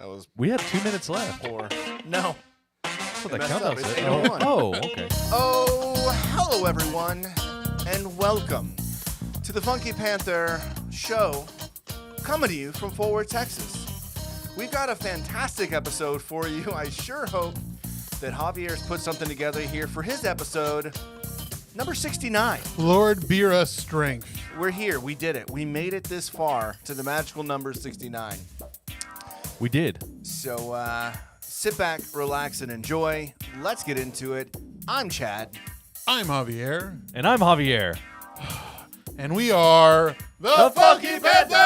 That was We have 2 minutes left. poor. No. That's what that messed countdown up. It's said. 8:01. Oh, okay. Oh, hello everyone, and welcome to the Funky Panther show, coming to you from Fort Worth, Texas. We've got a fantastic episode for you. I sure hope that Javier's put something together here for his episode, number 69. Lord, bear us strength. We're here. We did it. We made it this far to the magical number 69. We did. So sit back, relax, and enjoy. Let's get into it. I'm Chad. I'm Javier, And I'm Javier. and we are the Funky Panther!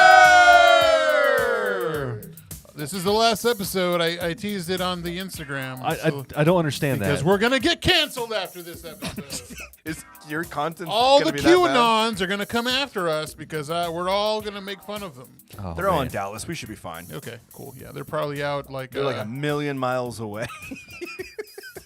This is the last episode. I teased it on the Instagram. I don't understand because that. we're going to get canceled after this episode. Is your content All gonna the be that bad? QAnons are going to come after us because we're all going to make fun of them. Oh, They're all in man. Dallas. We should be fine. Okay, cool. Yeah, they're probably out like... They're like a million miles away.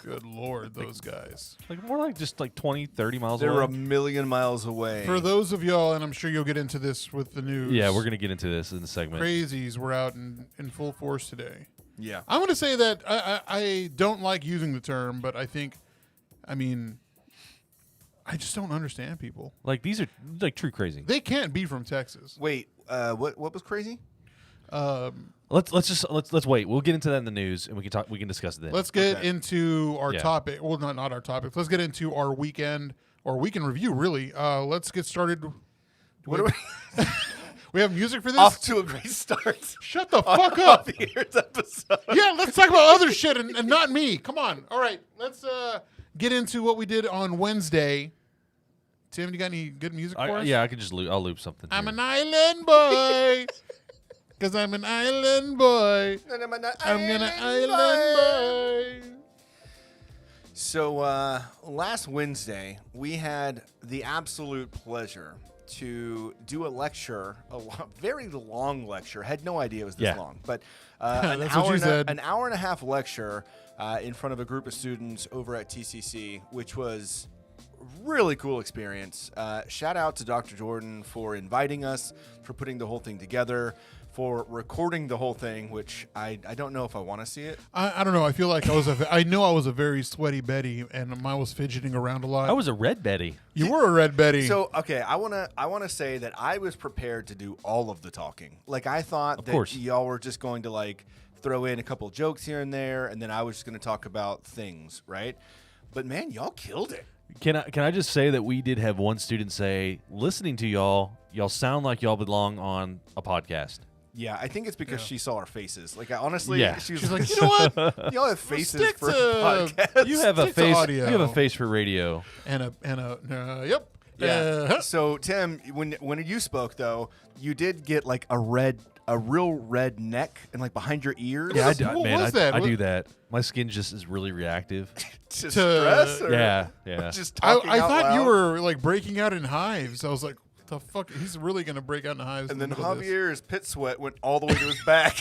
Good Lord, those guys. Like more like just like 20, 30 miles They're away. a million miles away. For those of y'all, and I'm sure you'll get into this with the news. Yeah, we're going to get into this in the segment. Crazies were out in full force today. Yeah. I'm going to say that I don't like using the term, but I just don't understand people. Like these are like true crazy. They can't be from Texas. Wait, what was crazy? Let's wait. We'll get into that in the news and we can discuss it then. Let's get Okay. into our Yeah. topic. Well, not our topic. Let's get into our weekend review, really. Let's get started. What are we We have music for this? off to a great start? Shut the fuck up. Javier's episode. Yeah, let's talk about other shit and not me. Come on. All right, let's get into what we did on Wednesday. Tim, you got any good music for us? Yeah, I can just I'll loop something. I'm here. an island boy. Because I'm an island boy. I'm gonna island boy. So last Wednesday, we had the absolute pleasure to do a lecture, very long lecture. Had no idea it was this Yeah. long, but That's what you said. an hour and a half lecture in front of a group of students over at TCC, which was really cool experience. Shout out to Dr. Jordan for inviting us, for putting the whole thing together, for recording the whole thing, which I don't know if I want to see it. I don't know. I feel like I know I was a very sweaty Betty, and I was fidgeting around a lot. I was a red Betty. You were a red Betty. So okay, I wanna say that I was prepared to do all of the talking. Like I thought Of that course. y'all were just going to like throw in a couple jokes here and there, and then I was just gonna talk about things, right? But man, y'all killed it. Can I just say that we did have one student say, listening to y'all sound like y'all belong on a podcast. Yeah, I think it's because Yeah. she saw our faces. Like honestly, Yeah. she's like, you know what? y'all have faces stick for to- podcasts. You have a Stick to face. audio. You have a face for radio. Yep. Yeah. So Tim, when you spoke though, you did get like a real red neck and like behind your ears. Yeah, What was that? I do that. My skin just is really reactive. to stress. Or Yeah. Just I talking out thought you loud? were like breaking out in hives. I was like, what the fuck? He's really gonna break out in hives. And in then the middle of this. Javier's pit sweat went all the way to his back.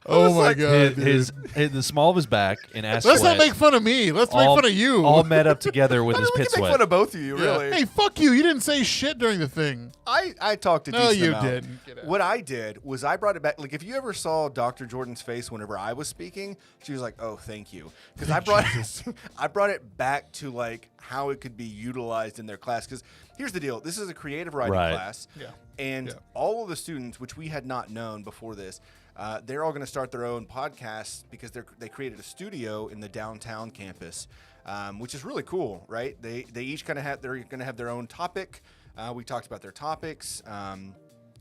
Oh my like, god! His dude. the small of his back and ass Let's sweat not make fun of me. Let's make all- fun of you. all met up together with his we pit can make sweat. fun of both of you, Yeah. really. Hey, fuck you! You didn't say shit during the thing. I talked a No, decent you amount. didn't. Get out. What I did was I brought it back. Like, if you ever saw Dr. Jordan's face whenever I was speaking, she was like, "Oh, thank you," because I brought it back to like how it could be utilized in their class. Because here's the deal: this is a creative writing Right. class, Yeah. and Yeah. all of the students, which we had not known before this. They're all going to start their own podcasts because they created a studio in the downtown campus, which is really cool, right? They each kind of they're going to have their own topic. We talked about their topics.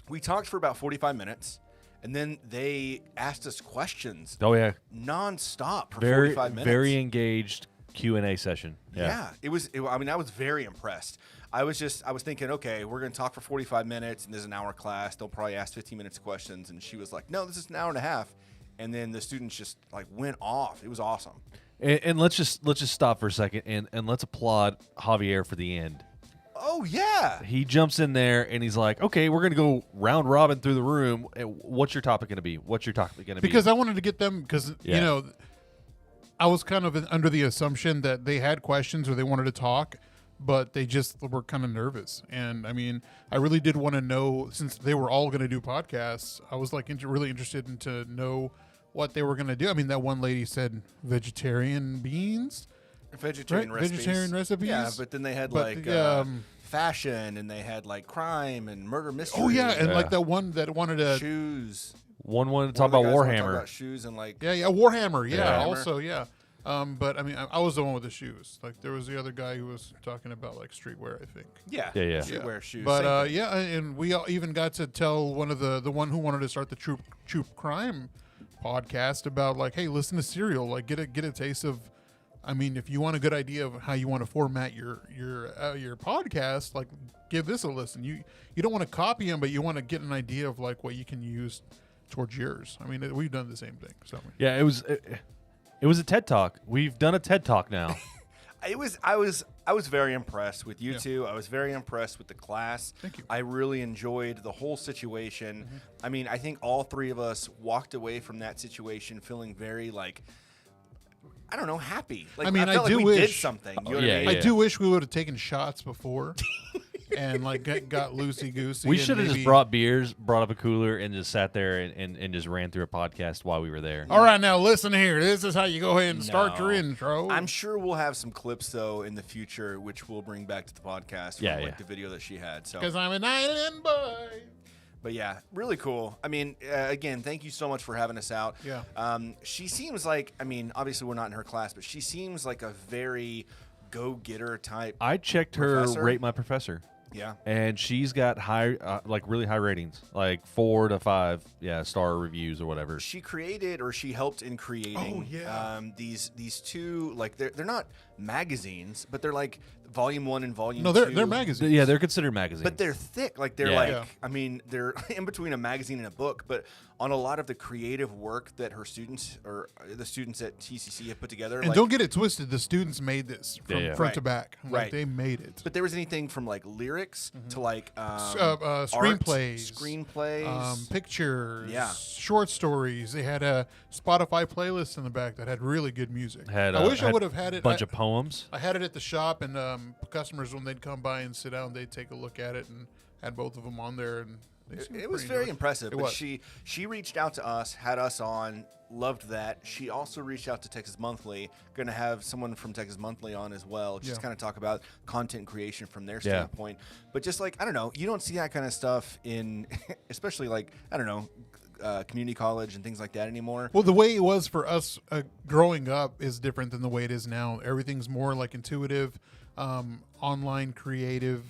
We talked for about 45 minutes, and then they asked us questions Oh yeah, nonstop for very 45 minutes. very engaged Q&A session. Yeah, I mean, I was very impressed. I was thinking, okay, we're going to talk for 45 minutes, and there's an hour class. They'll probably ask 15 minutes of questions. And she was like, no, this is an hour and a half. And then the students just like went off. It was awesome. And let's just stop for a second and let's applaud Javier for the end. Oh, yeah. He jumps in there and he's like, okay, we're going to go round robin through the room. What's your topic going to be? What's your topic going to be? Because I wanted to get them because Yeah. you know I was kind of under the assumption that they had questions or they wanted to talk. but they just were kind of nervous. And I mean, I really did want to know, since they were all going to do podcasts, I was like really interested in to know what they were going to do. I mean, that one lady said vegetarian beans, Vegetarian right? recipes. Vegetarian recipes. Yeah, but then they had fashion, and they had like crime and murder mystery. Oh yeah, and like that one that wanted to shoes. One wanted to One talk of the about guys wanted to talk Warhammer. about shoes and like yeah, Warhammer. Yeah, Warhammer. also yeah. But I mean, I was the one with the shoes. Like there was the other guy who was talking about like streetwear, I think. yeah, Yeah. streetwear shoes. But same thing. yeah, and we all even got to tell one of the one who wanted to start the True Crime podcast about like, hey, listen to Serial, like get a taste of. I mean, if you want a good idea of how you want to format your podcast, like give this a listen. You don't want to copy them, but you want to get an idea of like what you can use towards yours. I mean, we've done the same thing. So Yeah, it was a TED Talk. We've done a TED Talk now. I was very impressed with you two. I was very impressed with the class. Thank you. I really enjoyed the whole situation. I mean, I think all three of us walked away from that situation feeling very like, I don't know, happy. Like, I mean, felt I do like we did wish- something. You know Oh, what I yeah, mean? I do wish we would have taken shots before and like got loosey goosey. We should have just brought beers, brought up a cooler, and just sat there and just ran through a podcast while we were there. All right, now listen here. This is how you go ahead and start your No. intro. I'm sure we'll have some clips though in the future, which we'll bring back to the podcast. From, Yeah, like yeah. the video that she had. So, because I'm an island boy. but yeah, really cool. I mean, again, thank you so much for having us out. Yeah. She seems like, I mean, obviously we're not in her class, but she seems like a very go-getter type. I checked her Professor? Rate My Professor, Yeah. and she's got high, like really high ratings, like 4 to 5, star reviews or whatever. She created, or she helped in creating, these two, like they're not magazines, but they're like volume 1 and volume 2. No, they're magazines. Yeah, they're considered magazines. But they're thick. Like they're Yeah. like, Yeah. I mean, they're in between a magazine and a book, but on a lot of the creative work that her students or the students at TCC have put together. And like, don't get it twisted. The students made this from Yeah. front Right. to back. Like, Right. They made it. but there was anything from like lyrics to like Screenplays, screenplays. pictures, Yeah. short stories. They had a Spotify playlist in the back that had really good music. had I wish I had would have had it. bunch of poems. I had it at the shop, and customers, when they'd come by and sit down, they'd take a look at it and had both of them on there. And they seemed It was pretty very enjoyable. impressive. It But was. she reached out to us, had us on, loved that. She also reached out to Texas Monthly. Going to have someone from Texas Monthly on as well, just Yeah. kind of talk about content creation from their Yeah. standpoint. But just like, I don't know, you don't see that kind of stuff in, especially like, I don't know, community college and things like that anymore. Well, the way it was for us growing up is different than the way it is now. Everything's more like intuitive, online creative,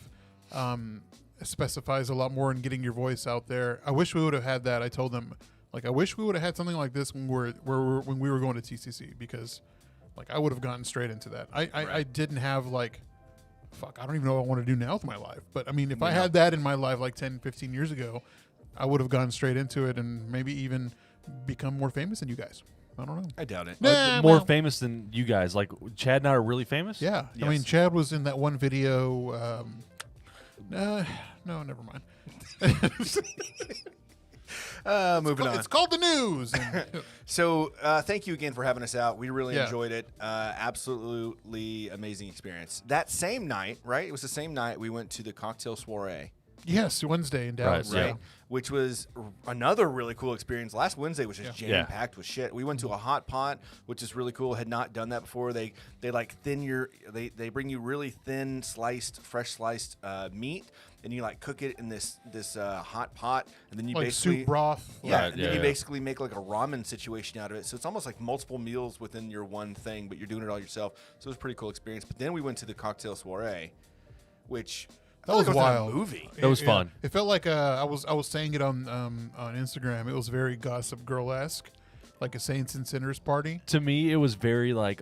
specifies a lot more in getting your voice out there. I wish we would have had that. I told them, like, I wish we would have had something like this when we were going to TCC, because like I would have gotten straight into that. I didn't have like, fuck, I don't even know what I want to do now with my life. But I mean, if I had that in my life like 10, 15 years ago, I would have gone straight into it and maybe even become more famous than you guys. I don't know. I doubt it. Nah, More well, famous than you guys. Like Chad and I are really famous. yeah. I Yes. mean, Chad was in that one video. No, never mind. Moving on. It's called the news. And- So thank you again for having us out. We really Yeah. enjoyed it. Absolutely amazing experience. That same night, right? It was the same night we went to the cocktail soiree. yes, Wednesday in Dallas. Right, Right, which was another really cool experience. Last Wednesday was just Yeah. jam packed with shit. We went to a hot pot, which is really cool. Had not done that before. They like they bring you really thin fresh sliced meat, and you like cook it in this hot pot, and then you Like basically soup broth. Yeah, Right, and then yeah, you yeah. basically make like a ramen situation out of it. So it's almost like multiple meals within your one thing, but you're doing it all yourself. So it was a pretty cool experience. But then we went to the cocktail soiree, which I That felt was like I in a wild. movie. That was fun. It felt like I was saying it on Instagram. It was very Gossip Girl-esque, like a Saints and Sinners party. To me, it was very like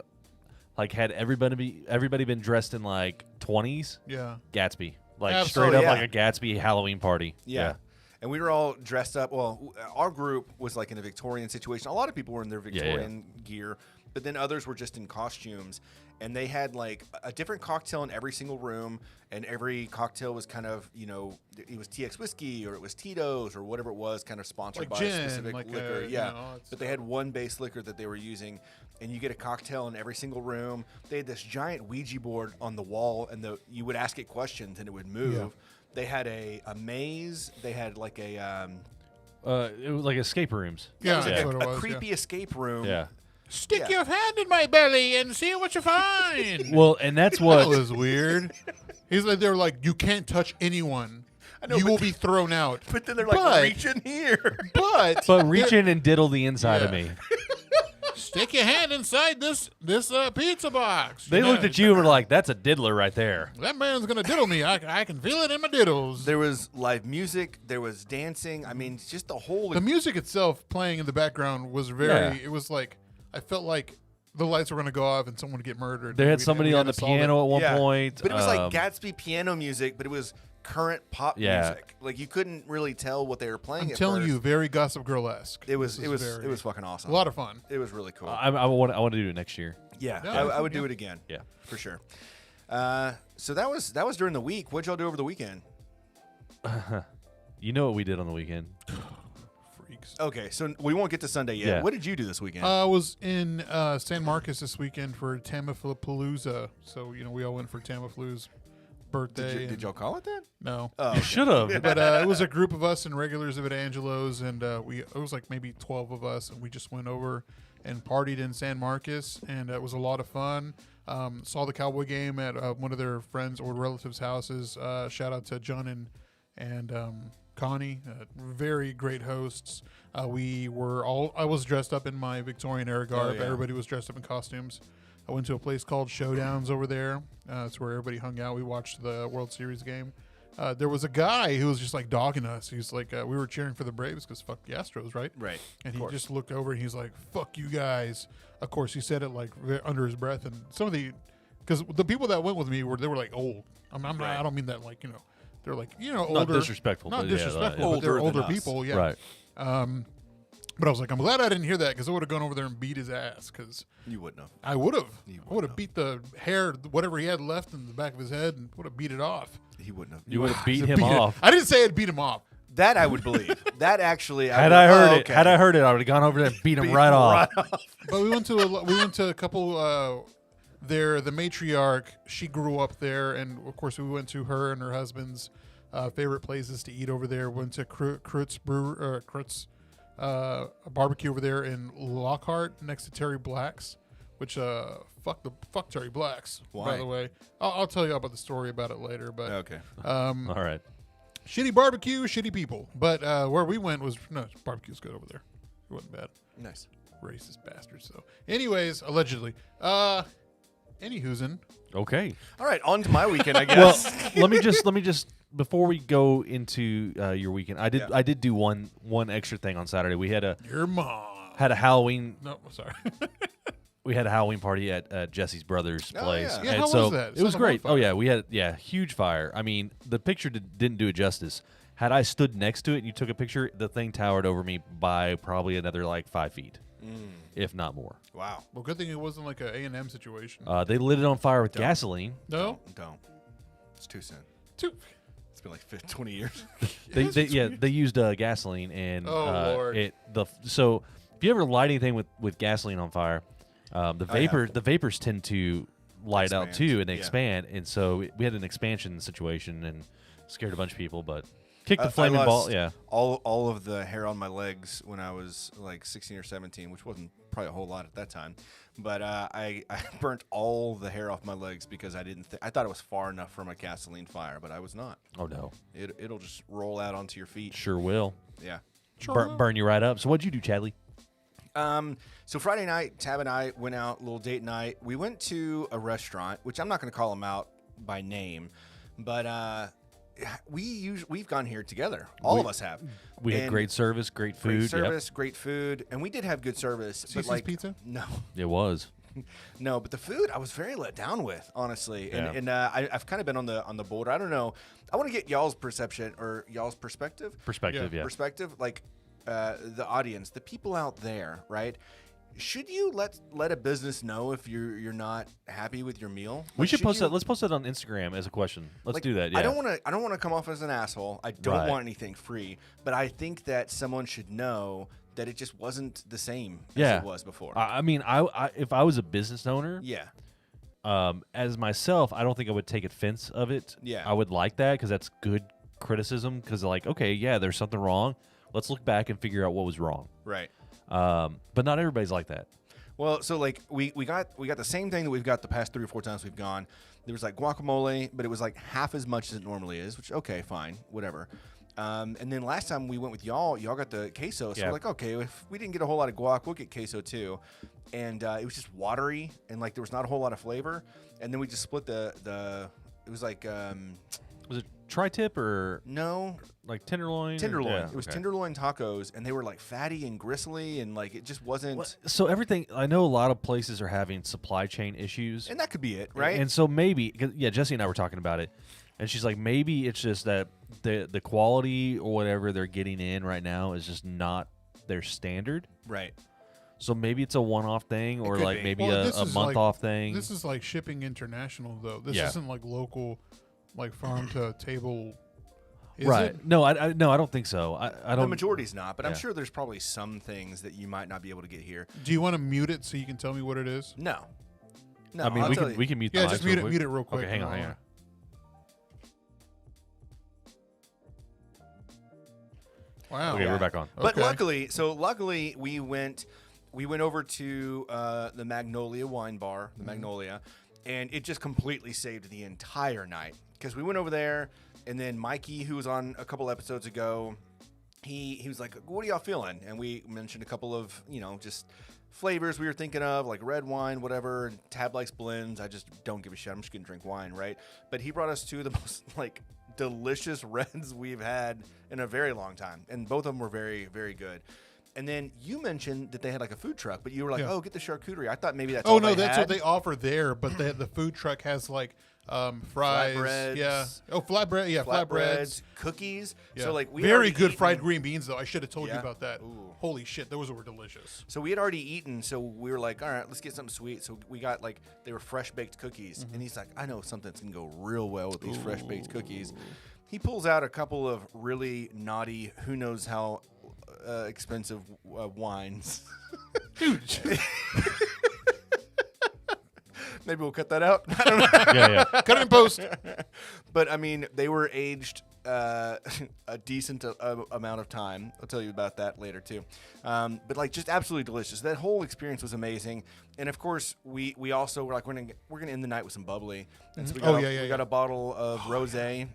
had everybody been dressed in like 20s. Yeah. Gatsby, like Absolutely. straight up Yeah. like a Gatsby Halloween party. Yeah. And we were all dressed up. Well, our group was like in a Victorian situation. A lot of people were in their Victorian gear. but then others were just in costumes, and they had like a different cocktail in every single room, and every cocktail was kind of, it was TX whiskey or it was Tito's or whatever it was, kind of sponsored Like by gin, a specific like liquor. a, But they had one base liquor that they were using, and you get a cocktail in every single room. They had this giant Ouija board on the wall, and you would ask it questions and it would move. Yeah. They had a maze. They had like a it was like escape rooms. Yeah, like that's what it a was. creepy escape room. Yeah. Stick your hand in my belly and see what you find. Well, and that's That what was weird. He's like, they're like, you can't touch anyone. know, You but will be thrown out. But then they're like, But- reach in here. But reach in and diddle the inside of Yeah. me. stick your hand inside this pizza box. They looked at you and were like, "That's a diddler right there." That man's gonna diddle me. I can feel it in my diddles. There was live music. There was dancing. I mean, just the whole. The music itself playing in the background was very. Yeah. It was like I felt like the lights were gonna go off and someone would get murdered. They had somebody on the piano at one point. But it was like Gatsby piano music, but it was current pop Yeah. music. Like you couldn't really tell what they were playing. I'm at telling first. you, very Gossip Girl-esque. it was This is it was fucking awesome. a lot of fun. It was really cool. I want to do it next year. yeah, Yeah, I would do yeah. it again. Yeah. for sure. So that was during the week. What'd y'all do over the weekend? You know what we did on the weekend? Freaks. Okay, so we won't get to Sunday yet. Yeah. What did you do this weekend? I was in San Marcos this weekend for Tamiflapalooza. So, we all went for Tamiflu's birthday. did y'all call it that? No. Oh, You should have. But it was a group of us and regulars of at Angelo's, and it was like maybe 12 of us, and we just went over and partied in San Marcos, and it was a lot of fun. Saw the Cowboy game at one of their friends or relatives' houses. Shout out to John and Connie, very great hosts. I was dressed up in my Victorian era garb. yeah. Everybody was dressed up in costumes. I went to a place called Showdowns over there. It's where everybody hung out. We watched the World Series game. There was a guy who was just like dogging us. He's like, we were cheering for the Braves because fuck the Astros, right? right. And of he course. just looked over and he's like, fuck you guys. Of course, he said it like under his breath. And some of because the people that went with me they were like old. I'm not, Right. I don't mean that like, they're like, Not older. disrespectful. Not but yeah, disrespectful, but they're Older than older us. people. Yeah. Right. But I was like, I'm glad I didn't hear that because I would have gone over there and beat his ass because You wouldn't have. I would have. You I would have beat the hair, whatever he had left in the back of his head, and would have beat it off. He wouldn't have. You would have beat Beat him it- off. I didn't say I'd beat him off. That I would believe. That actually. Had I heard okay. it, I would have gone over there and beat him right off. But we went to a couple there. The matriarch, she grew up there, and of course we went to her and her husband's favorite places to eat over there. Went to Krutz barbecue over there in Lockhart next to Terry Black's, which fuck Terry Black's. Why? By the way, I'll tell you about the story about it later. But Okay. All right. shitty barbecue, shitty people. But where we went was barbecue's good over there. It wasn't bad. Nice. Racist bastards. So, anyways, allegedly. Anywho'sin. Okay. All right. On to my weekend, I Well, guess. let me just before we go into your weekend, I did do one extra thing on Saturday. We had Your mom. a Halloween. No, sorry. We had a Halloween party at Jesse's brother's Oh, place. yeah. Yeah, And how so was that? It was Sounded great. on Oh fire. yeah, we had huge fire. I mean, the picture didn't do it justice. Had I stood next to it and you took a picture, the thing towered over me by probably another like 5 feet, if not more. Wow. Well, good thing it wasn't like a A&M situation. They lit it on fire with gasoline. No? Don't. It's too soon. Two. It's been like 20 years. They used gasoline and Oh, Lord. So if you ever light anything with gasoline on fire, the have. vapors tend to light out Expand. too and they Yeah. expand, and so we had an expansion situation and scared a bunch of people, but kicked the I flaming ball. lost Yeah, all of the hair on my legs when I was like 16 or 17, which wasn't probably a whole lot at that time. But I burnt all the hair off my legs because I thought it was far enough from a gasoline fire, but I was not. oh no, It'll just roll out onto your feet. sure will Yeah. burn you right up. So what'd you do, Chadley? So Friday night, Tab and I went out, little date night. We went to a restaurant, which I'm not going to call them out by name, but we've gone here together. All of us have. We had And great service, great food. great service, great food, and we did have good service. But Cece's like Pizza? No, Yep, it was. no, but the food I was very let down with, honestly. Yeah. And I've kind of been on the border. I don't know. I want to get y'all's perception or y'all's perspective. Perspective, yeah. Perspective, like the audience, the people out there, right? Should you let a business know if you're not happy with your meal? We should post you, that. Let's post that on Instagram as a question. Let's like, do that. Yeah. I don't want to come off as an asshole. I don't Right. want anything free, but I think that someone should know that it just wasn't the same Yeah. as it was before. I mean, I if I was a business owner, yeah. as myself, I don't think I would take offense of it. Yeah. I would like that because that's good criticism. Because like, okay, yeah, there's something wrong. Let's look back and figure out what was wrong. Right. But not everybody's like that. Well, so like we got the same thing that we've got the past 3 or 4 times we've gone. There was like guacamole, but it was like half as much as it normally is, which okay, fine, whatever. And then last time we went with y'all got the queso. So Yeah. we're like, okay, if we didn't get a whole lot of guac, we'll get queso too. And it was just watery and like there was not a whole lot of flavor. And then we just split the it was like Was it tri-tip or no, like tenderloin? tenderloin. Yeah, It was okay. tenderloin tacos, and they were like fatty and gristly, and like it just wasn't. Well, so everything, I know a lot of places are having supply chain issues. And that could be it, right? And so maybe, 'cause, yeah, Jesse and I were talking about it, and she's like, maybe it's just that the quality or whatever they're getting in right now is just not their standard. right. So maybe it's a one-off thing, or could like be. maybe Well, a this is month-off thing. This is like shipping international, though. This Yeah. isn't like local, like farm to table. Is right? it? No, I don't think so. I The don't. majority's not, but I'm Yeah. sure there's probably some things that you might not be able to get here. Do you want to mute it so you can tell me what it is? No. No, I mean, I'll we tell can you. we can mute. Yeah, the just mics mute real it. Mute it real quick. Okay, hang on. Wow. Okay, we're back on. But Okay. luckily, we went over to the Magnolia Wine Bar, the Magnolia, and it just completely saved the entire night because we went over there, and then Mikey, who was on a couple episodes ago, he was like, "What are y'all feeling?" And we mentioned a couple of just flavors we were thinking of, like red wine, whatever. And Tab likes blends. I just don't give a shit. I'm just gonna drink wine, right? But he brought us two of the most like delicious reds we've had in a very long time, and both of them were very, very good. And then you mentioned that they had like a food truck, but you were like, Yeah. "Oh, get the charcuterie." I thought maybe that's Oh all no, they that's had. what they offer there. But the food truck has like fries. Flatbreads. Yeah. Oh, flatbread. Yeah, flatbreads. cookies. Yeah. So like we very already good eaten- fried green beans though. I should have told you Yeah? about that. Ooh. Holy shit, those were delicious. So we had already eaten, so we were like, all right, let's get something sweet. So we got like, they were fresh baked cookies. Mm-hmm. And he's like, I know something that's going to go real well with these fresh baked cookies. He pulls out a couple of really naughty, who knows how expensive wines. Dude. Maybe we'll cut that out. I don't know. Yeah. Cut it in post. But I mean, they were aged a decent amount of time. I'll tell you about that later too. But like, just absolutely delicious. That whole experience was amazing. And of course, we also were like, we're gonna end the night with some bubbly. And so we got we got a bottle of rosé.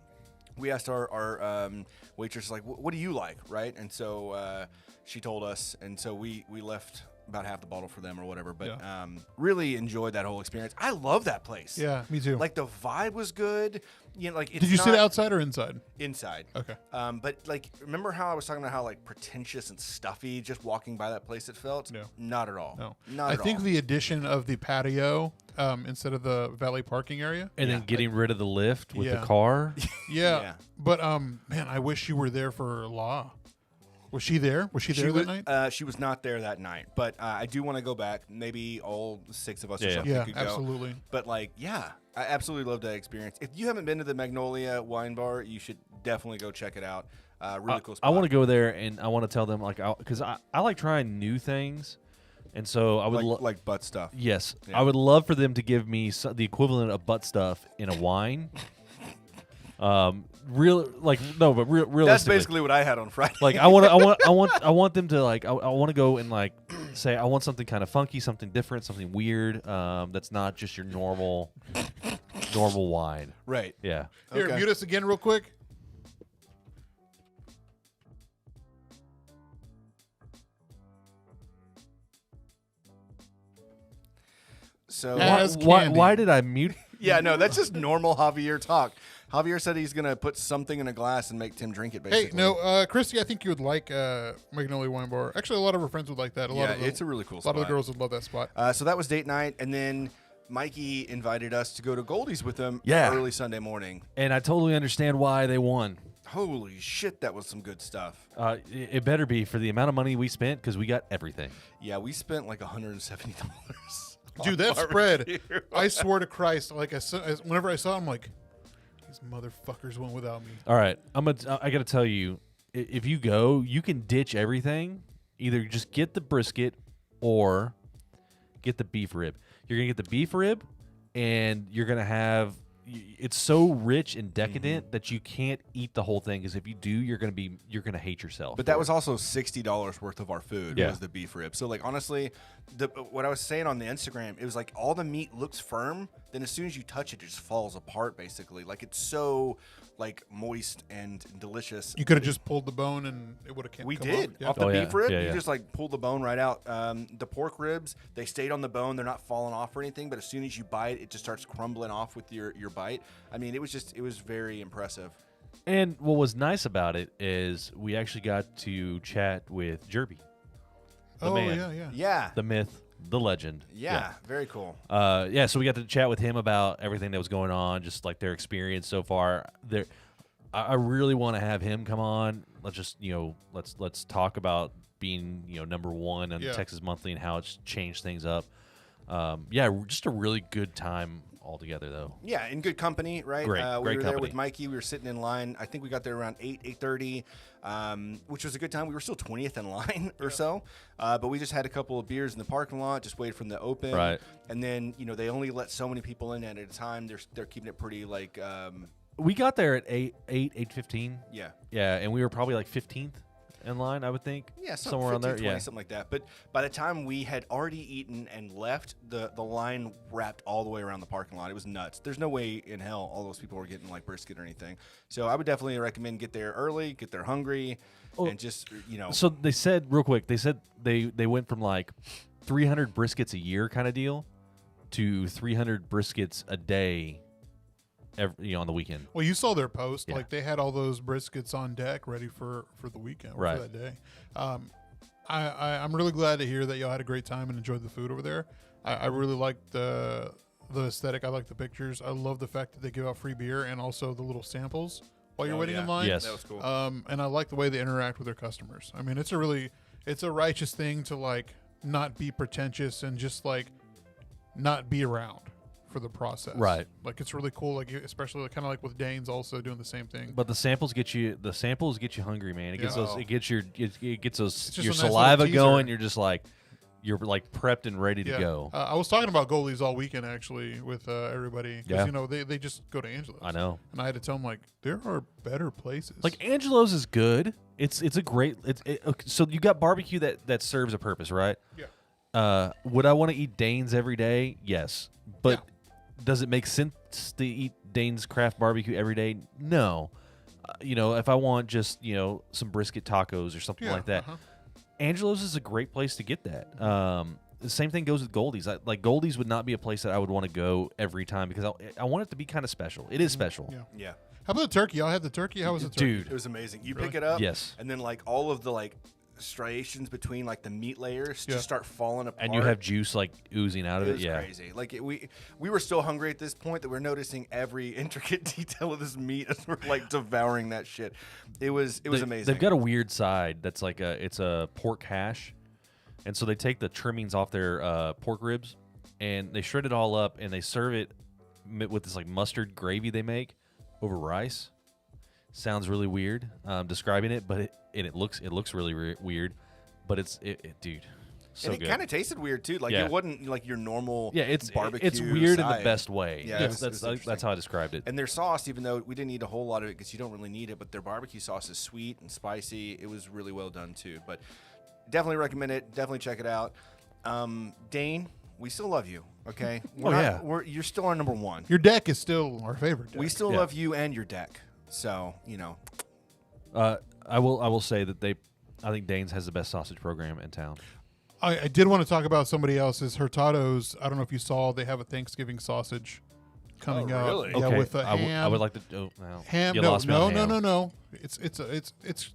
We asked our waitress like, what do you like, right? And so she told us, and so we left about half the bottle for them or whatever. But really enjoyed that whole experience. I love that place. Yeah, me too. Like the vibe was good. Like it's Did you sit not outside or inside? inside? Okay. But like, remember how I was talking about how like pretentious and stuffy just walking by that place it felt? No. Not at all. No. Not I at think all. the addition of the patio instead of the valet parking area. And then getting rid of the lift with Yeah. the car. Yeah. Yeah. But man, I wish you were there for Law. Was she there? Was she there that night? She was not there that night, but I do want to go back. Maybe all 6 of us or Yeah. something Yeah, could go. absolutely. But like, yeah, I absolutely loved that experience. If you haven't been to the Magnolia Wine Bar, you should definitely go check it out. Really cool spot. I want to go there and I want to tell them like, because I like trying new things, and so I would like butt stuff. yes, Yeah. I would love for them to give me the equivalent of butt stuff in a wine. Realistically, That's basically what I had on Friday. like I want them to like I want to go and like say I want something kind of funky, something different, something weird. That's not just your normal wine. right. Yeah. Here, Okay. mute us again real quick. So Yeah. As candy. Why did I mute? yeah, no, that's just normal Javier talk. Javier said he's gonna put something in a glass and make Tim drink it. Basically. Hey, no, Christy, I think you would like Magnolia Wine Bar. Actually, a lot of her friends would like that. Yeah, it's a really cool A lot spot. of the girls would love that spot. So that was date night, and then Mikey invited us to go to Goldie's with him Yeah. early Sunday morning. And I totally understand why they won. Holy shit, that was some good stuff. It better be for the amount of money we spent because we got everything. Yeah, we spent like $170. Dude, that spread, I swear to Christ, like whenever I saw it, I'm like, these motherfuckers went without me. All right, I got to tell you, if you go, you can ditch everything. Either just get the brisket or get the beef rib. You're going to get the beef rib, and you're going to have... It's so rich and decadent that you can't eat the whole thing, because if you do, you're gonna hate yourself. But that was also $60 worth of our food. Yeah. Was the beef rib. So like honestly, what I was saying on the Instagram, it was like all the meat looks firm, then as soon as you touch it, it just falls apart basically. Like it's so like moist and delicious. You could have just pulled the bone and it would have come. We did Yeah. off the beef rib. Yeah, You yeah. just like pull the bone right out. The pork ribs, they stayed on the bone. They're not falling off or anything. But as soon as you bite, it just starts crumbling off with your bite. I mean, it was very impressive. And what was nice about it is we actually got to chat with Jerby, the Oh man, yeah. Yeah. the myth, the legend. Yeah. Very cool. So we got to chat with him about everything that was going on, just like their experience so far. I really want to have him come on. Let's just let's talk about being number one on Yeah. Texas Monthly and how it's changed things up. Just a really good time altogether, though. Yeah, in good company, right? Great, we great were there company. with Mikey. We were sitting in line. I think we got there around 8:30, which was a good time. We were still 20th in line or so, but we just had a couple of beers in the parking lot, just waited for them to open. Right. And then they only let so many people in at a time. They're keeping it pretty like. We got there at 8:15. Yeah. Yeah, and we were probably like 15th in line, I would think. Yeah, somewhere on there. 20, Yeah, something like that. But by the time we had already eaten and left, the line wrapped all the way around the parking lot. It was nuts. There's no way in hell all those people were getting like brisket or anything. So I would definitely recommend get there early, get there hungry, and just So they said real quick. They said they went from like 300 briskets a year kind of deal to 300 briskets a day. On the weekend. Well, you saw their post. Yeah. Like they had all those briskets on deck, ready for the weekend, or Right. for that day. I'm really glad to hear that y'all had a great time and enjoyed the food over there. I really liked the aesthetic. I like the pictures. I love the fact that they give out free beer and also the little samples while you're waiting in line. Yes. That was cool. And I like the way they interact with their customers. I mean, it's a righteous thing to like not be pretentious and just like not be around for the process. Right. Like it's really cool. Like especially kind of like with Dane's also doing the same thing. But the samples get you hungry, man. It gets Yeah. those. It gets your just your a nice saliva little teaser. going. You're like prepped and ready to go. I was talking about goalies all weekend actually with everybody because Yeah. they just go to Angelo's. I know. And I had to tell them like there are better places. Like Angelo's is good. It's a great. Okay, so you got barbecue that serves a purpose, right? Yeah. Would I want to eat Dane's every day? Yes, but does it make sense to eat Dane's craft barbecue every day? No. If I want just some brisket tacos or something like that, Angelo's is a great place to get that. The same thing goes with Goldie's. Like Goldie's would not be a place that I would want to go every time because I want it to be kind of special. It is special. Yeah. Yeah. How about the turkey? Y'all had the turkey? How was the turkey? Dude. It was amazing. You Really? pick it up, Yes. and then like all of the like striations between like the meat layers Yeah. just start falling apart. And you have juice like oozing out of It it. was Yeah. crazy. Like we were so hungry at this point that we're noticing every intricate detail of this meat as we're like devouring that shit. It was amazing. They've got a weird side that's like it's a pork hash, and so they take the trimmings off their pork ribs, and they shred it all up, and they serve it with this like mustard gravy they make over rice. Sounds really weird describing it, but it looks really weird, but dude, so and it good. kind of tasted weird too. Like Yeah. it wasn't like your normal it's barbecue. it's weird in the side. best way. Yeah, that's it's interesting. that's how I described it. And their sauce, even though we didn't eat a whole lot of it because you don't really need it, but their barbecue sauce is sweet and spicy. It was really well done too. But definitely recommend it. Definitely check it out. Dane, we still love you. Okay. You're still our number one. Your deck is still our favorite deck. We still Yeah. love you and your deck. So I will say that I think Dane's has the best sausage program in town. I did want to talk about somebody else's Hurtado's. I don't know if you saw, they have a Thanksgiving sausage coming out. really? Yeah, Okay, with a ham. I would like to. Oh, well, ham. you No, lost me on ham. no. It's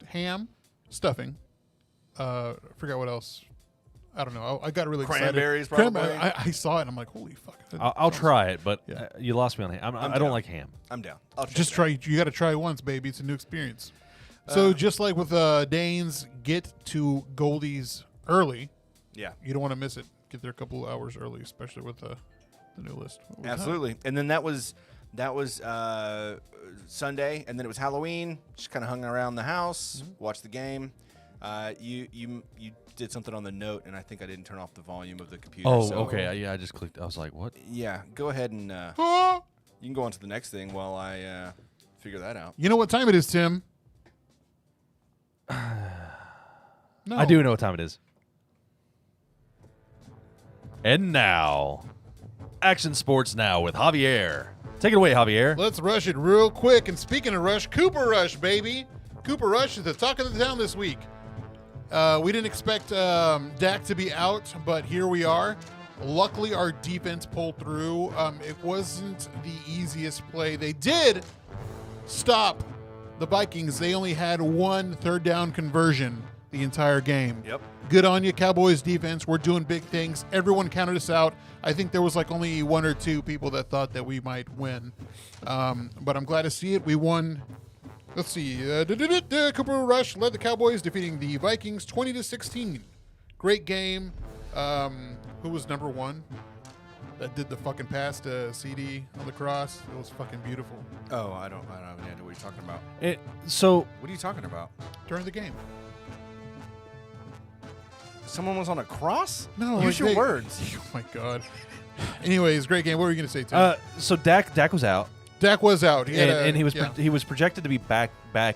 ham, stuffing. Forgot what else. I don't know. I got really Cranberries, excited. probably. I saw it. And I'm like, holy fuck. I'll try it, but Yeah. you lost me on ham. I don't down. like ham. I'm down. I'll check Just it try. out. You got to try it once, baby. It's a new experience. So just like with Danes, get to Goldie's early. Yeah. You don't want to miss it. Get there a couple of hours early, especially with the new list. What was that? Absolutely. And then that was Sunday, and then it was Halloween. Just kind of hung around the house, watched the game. You did something on the note, and I think I didn't turn off the volume of the computer. Oh, so, okay. Yeah, I just clicked. I was like, what? Yeah, go ahead and Ah! you can go on to the next thing while I figure that out. You know what time it is, Tim? No. I do know what time it is. And now, Action Sports Now with Javier. Take it away, Javier. Let's rush it real quick. And speaking of rush, Cooper Rush, baby. Cooper Rush is the talk of the town this week. We didn't expect Dak to be out, but here we are. Luckily, our defense pulled through. It wasn't the easiest play. They did stop the Vikings. They only had one third down conversion the entire game. Yep. Good on you, Cowboys defense. We're doing big things. Everyone counted us out. I think there was like only one or two people that thought that we might win. But I'm glad to see it. We won. Let's see. Cooper Rush led the Cowboys, defeating the Vikings 20-16. Great game. Who was number one? That did the fucking pass to CD on the cross. It was fucking beautiful Oh, I don't have any idea what you're talking about. So, What are you talking about? during the game. Someone was on a cross? No, Use like your words. Oh my god. Anyways, great game. What were you going to say, Tim? so Dak was out, Dak was out. and he was yeah. he was projected to be back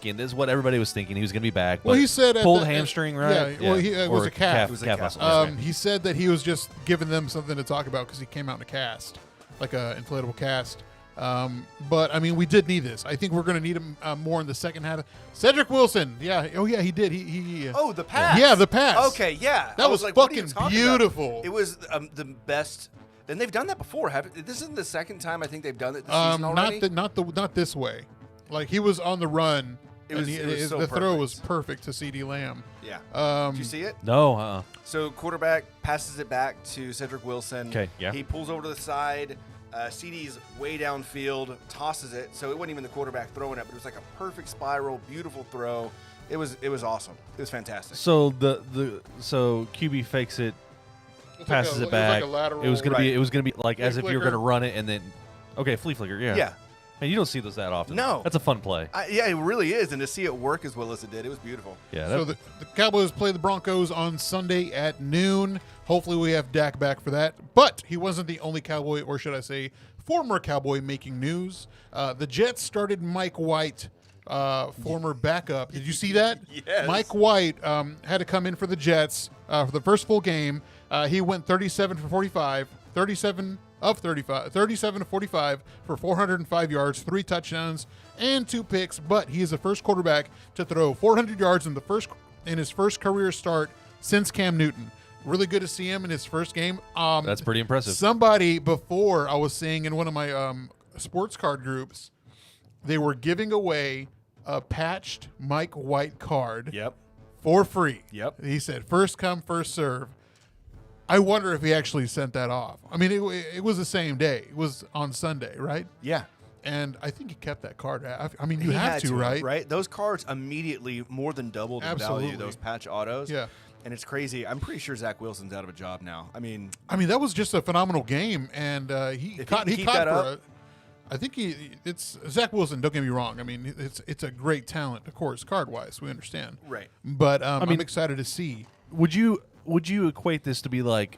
in. This is what everybody was thinking. He was going to be back. Well, but he said at pulled the- hamstring, right? Yeah. Well, it was Or a calf. It was a calf. muscle. Okay. He said that he was just giving them something to talk about because he came out in a cast, like a inflatable cast. But I mean, we did need this. I think we're going to need him more in the second half. Cedric Wilson, yeah, oh yeah, he did. He Oh, the pass. Yeah, the pass. Okay, yeah. That I was like, what are you fucking talking about? beautiful. It was the best. And they've done that before. This isn't the second time I think they've done it this season already. not this way. Like he was on the run. It was so the throw perfect. was perfect to CD Lamb. Yeah. Did you see it? No, So quarterback passes it back to Cedric Wilson. Okay, yeah. He pulls over to the side. CD's way downfield, tosses it. So it wasn't even the quarterback throwing it, but it was like a perfect spiral, beautiful throw. It was awesome. It was fantastic. So so QB fakes it, passes it back. It was like a lateral. It was gonna Right. be. It was gonna be like as if you were flicker. gonna run it and then. Okay, flea flicker. Yeah. Yeah. And you don't see those that often. No. That's a fun play. Yeah, it really is. And to see it work as well as it did, it was beautiful. Yeah. So the Cowboys play the Broncos on Sunday at noon. Hopefully we have Dak back for that. But he wasn't the only Cowboy, or should I say former Cowboy, making news. The Jets started Mike White, former backup. Did you see that? Yes. Mike White had to come in for the Jets for the first full game. He went 37 for 45, 37 to 45 for 405 yards, 3 touchdowns, and 2 picks. But he is the first quarterback to throw 400 yards in his first career start since Cam Newton. Really good to see him in his first game. That's pretty impressive. Somebody before, I was seeing in one of my sports card groups, they were giving away a patched Mike White card Yep. for free. Yep. He said, first come, first serve. I wonder if he actually sent that off. I mean, it was the same day. It was on Sunday, right? Yeah. And I think he kept that card. I mean, you He have had to, right? Right? Those cards immediately more than doubled in value, Absolutely. those patch autos. Yeah. And it's crazy. I'm pretty sure Zach Wilson's out of a job now. I mean, that was just a phenomenal game, and he If caught he can keep that for up- a. I think it's Zach Wilson. Don't get me wrong. I mean, it's a great talent, of course, card wise. We understand, right. but mean- I'm excited to see. Would you equate this to be like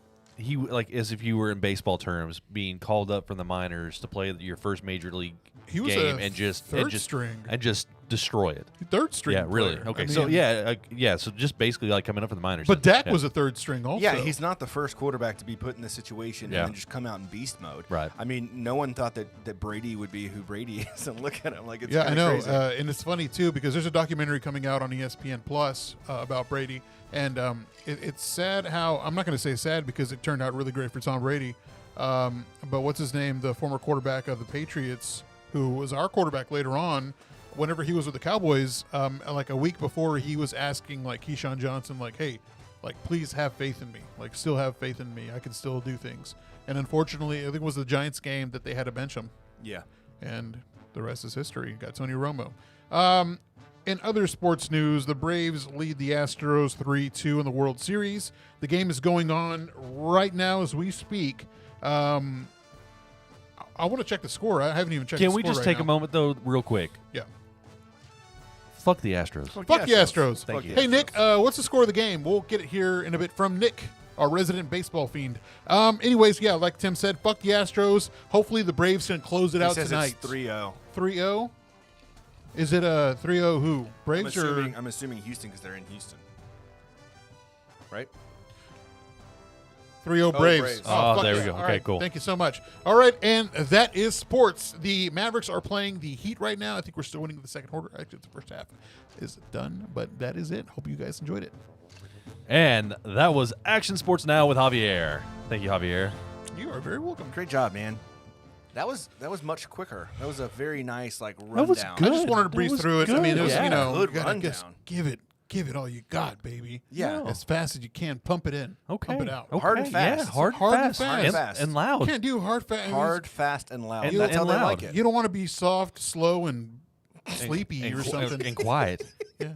as if you were in baseball terms being called up from the minors to play your first major league He was game a and just string. and just destroy it? Third string. Yeah, really. player. Okay, I so mean, yeah. So just basically like coming up from the minors. But Dak Yeah. was a third string also. Yeah, he's not the first quarterback to be put in this situation Yeah. and then just come out in beast mode. Right. I mean, no one thought that Brady would be who Brady is, and look at him. Like, it's Yeah, I kinda know, crazy. and it's funny too because there's a documentary coming out on ESPN Plus about Brady, and it's sad how I'm not going to say sad because it turned out really great for Tom Brady, but what's his name, the former quarterback of the Patriots, who was our quarterback later on, whenever he was with the Cowboys, like a week before, he was asking like Keyshawn Johnson, like, "Hey, Like, please have faith in me. Like, still have faith in me. I can still do things. And unfortunately, I think it was the Giants game that they had to bench him. Yeah. And the rest is history. Got Tony Romo. In other sports news, the Braves lead the Astros 3-2 in the World Series. The game is going on right now as we speak. I want to check the score. I haven't even checked the Can score we just right take now. a moment, though, real quick? Yeah. Fuck the Astros. Fuck the Astros. Thank you. Hey, Nick, what's the score of the game? We'll get it here in a bit from Nick, our resident baseball fiend. Anyways, yeah, like Tim said, fuck the Astros. Hopefully the Braves can close it out tonight. It's 3-0. 3-0? Is it a 3-0 who? Braves I'm assuming Houston because they're in Houston. Right? 3-0 Braves. Braves. Oh, fuck there we yeah. go. All Okay, right. cool. Thank you so much. All right, and that is sports. The Mavericks are playing the Heat right now. I think we're still winning the second quarter. Actually, the first half is done, but that is it. Hope you guys enjoyed it. And that was Action Sports Now with Javier. Thank you, Javier. You are very welcome. Great job, man. That was much quicker. That was a very nice rundown. That was I good. just wanted to That breeze was through it. I mean, it was, good. you know, Good you gotta just rundown. give it all you got, baby. Yeah. No. As fast as you can. Pump it in. Okay. Pump it out. Okay. Hard and fast. Yeah, hard, Hard and fast. fast. And, Fast. and loud. Can't do hard, fast. Hard, fast, and loud. And- That's and how they loud. like it. You don't want to be soft, slow, and sleepy and, or something. And quiet. Yeah.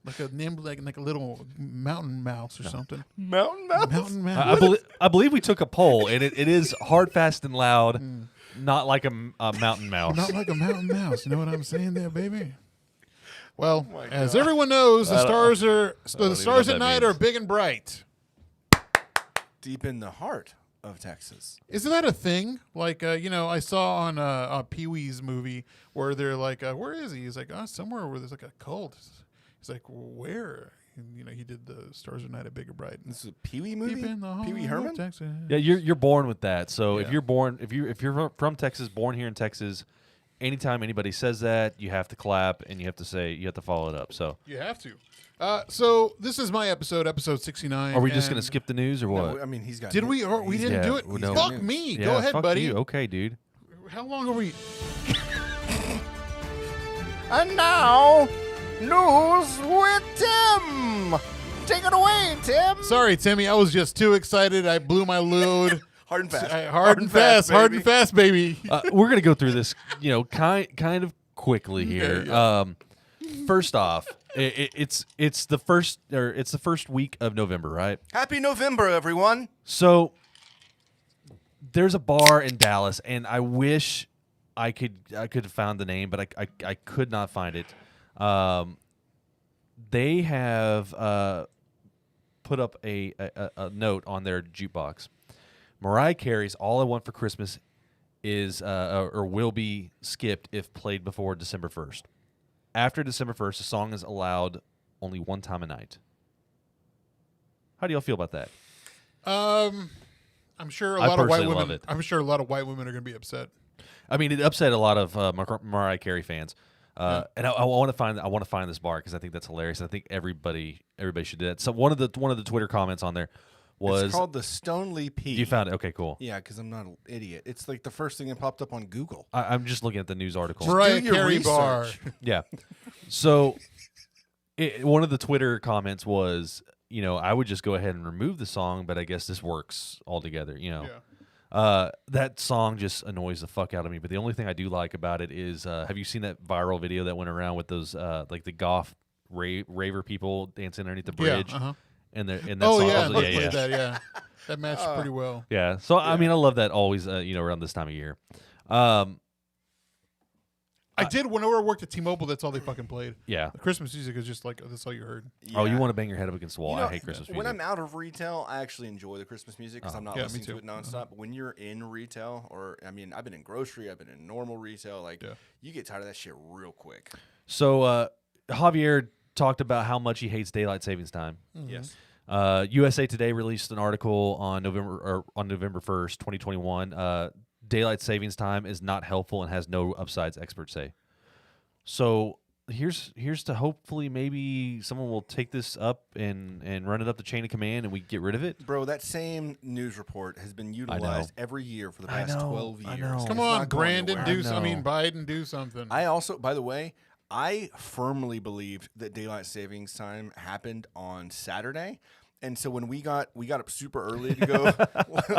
Like a nimble, like a little mountain mouse or something. Mountain mouse. Mountain I, mouse. I believe we took a poll, and it is hard, fast, and loud, not like a mountain mouse. Not like a mountain mouse. You know what I'm saying there, baby? Well, my as God. everyone knows, the I don't- stars are even know the stars what at that night means. are big and bright. Deep in the heart of Texas. Isn't that a thing? Like, I saw on a Pee Wee's movie where they're like, where is he? He's like, somewhere where there's like a cult. He's like, where? And, he did the Stars at Night at Big and Bright. This is a Pee Wee movie? Deep in the Pee Wee heart of Herman? Texas. Yeah, you're born with that. So if Yeah. you're born, if you're from Texas, born here in Texas, anytime anybody says that, you have to clap and you have to follow it up. So You have to. So this is my episode 69. are we just gonna and skip the news or what? No, I mean, he's got. Did we? Or we he's didn't got- do it. we don't. Fuck me. Yeah, Go ahead, fuck buddy. you. Okay, dude. How long are we? And now, news with Tim. Take it away, Tim. Sorry, Timmy. I was just too excited. I blew my load. Hard and fast. Hard and fast. Hard and baby. fast, baby. We're gonna go through this, kind of quickly here. Yeah. First off, it's the first week of November, right? Happy November, everyone. So there's a bar in Dallas, and I wish I could have found the name, but I could not find it. They have put up a note on their jukebox. Mariah Carey's "All I Want for Christmas" is or will be skipped if played before December 1st. After December 1st, the song is allowed only one time a night. How do y'all feel about that? I'm sure a I lot of white personally love women. it. I'm sure a lot of white women are going to be upset. I mean, it upset a lot of Mariah Carey fans, and I want to find this bar because I think that's hilarious. I think everybody should do that. So one of the Twitter comments on there was It's called the Stoneleigh Pea. you found it. Okay, cool. Yeah, because I'm not an idiot. It's like the first thing that popped up on Google. I'm just looking at the news article. Mariah do your Carey bar. research. Yeah. So one of the Twitter comments was, I would just go ahead and remove the song, but I guess this works altogether. Yeah. That song just annoys the fuck out of me. But the only thing I do like about it is, have you seen that viral video that went around with those like the goth raver people dancing underneath the bridge? Yeah. Uh-huh. And that Oh song yeah, also- they played that. Yeah, that matched pretty well. Yeah. So I mean, I love that always. Around this time of year. I did whenever I worked at T-Mobile. That's all they fucking played. Yeah. The Christmas music is just like that's all you heard. Oh, you Yeah. want to bang your head up against the wall? You know, I hate Christmas music. When I'm out of retail, I actually enjoy the Christmas music because I'm not Yeah, me listening to too. it nonstop. But when you're in retail, I've been in grocery, I've been in normal retail, you get tired of that shit real quick. So Javier talked about how much he hates daylight savings time. Yes. USA Today released an article on November 1st, 2021. Daylight savings time is not helpful and has no upsides, experts say. So here's to hopefully maybe someone will take this up and run it up the chain of command and we get rid of it. Bro, that same news report has been utilized every year for the past 12 years. I know. Come It's on, not going Brandon, anywhere. Biden, do something. I also, by the way, I firmly believed that daylight savings time happened on Saturday. And so when we got up super early to go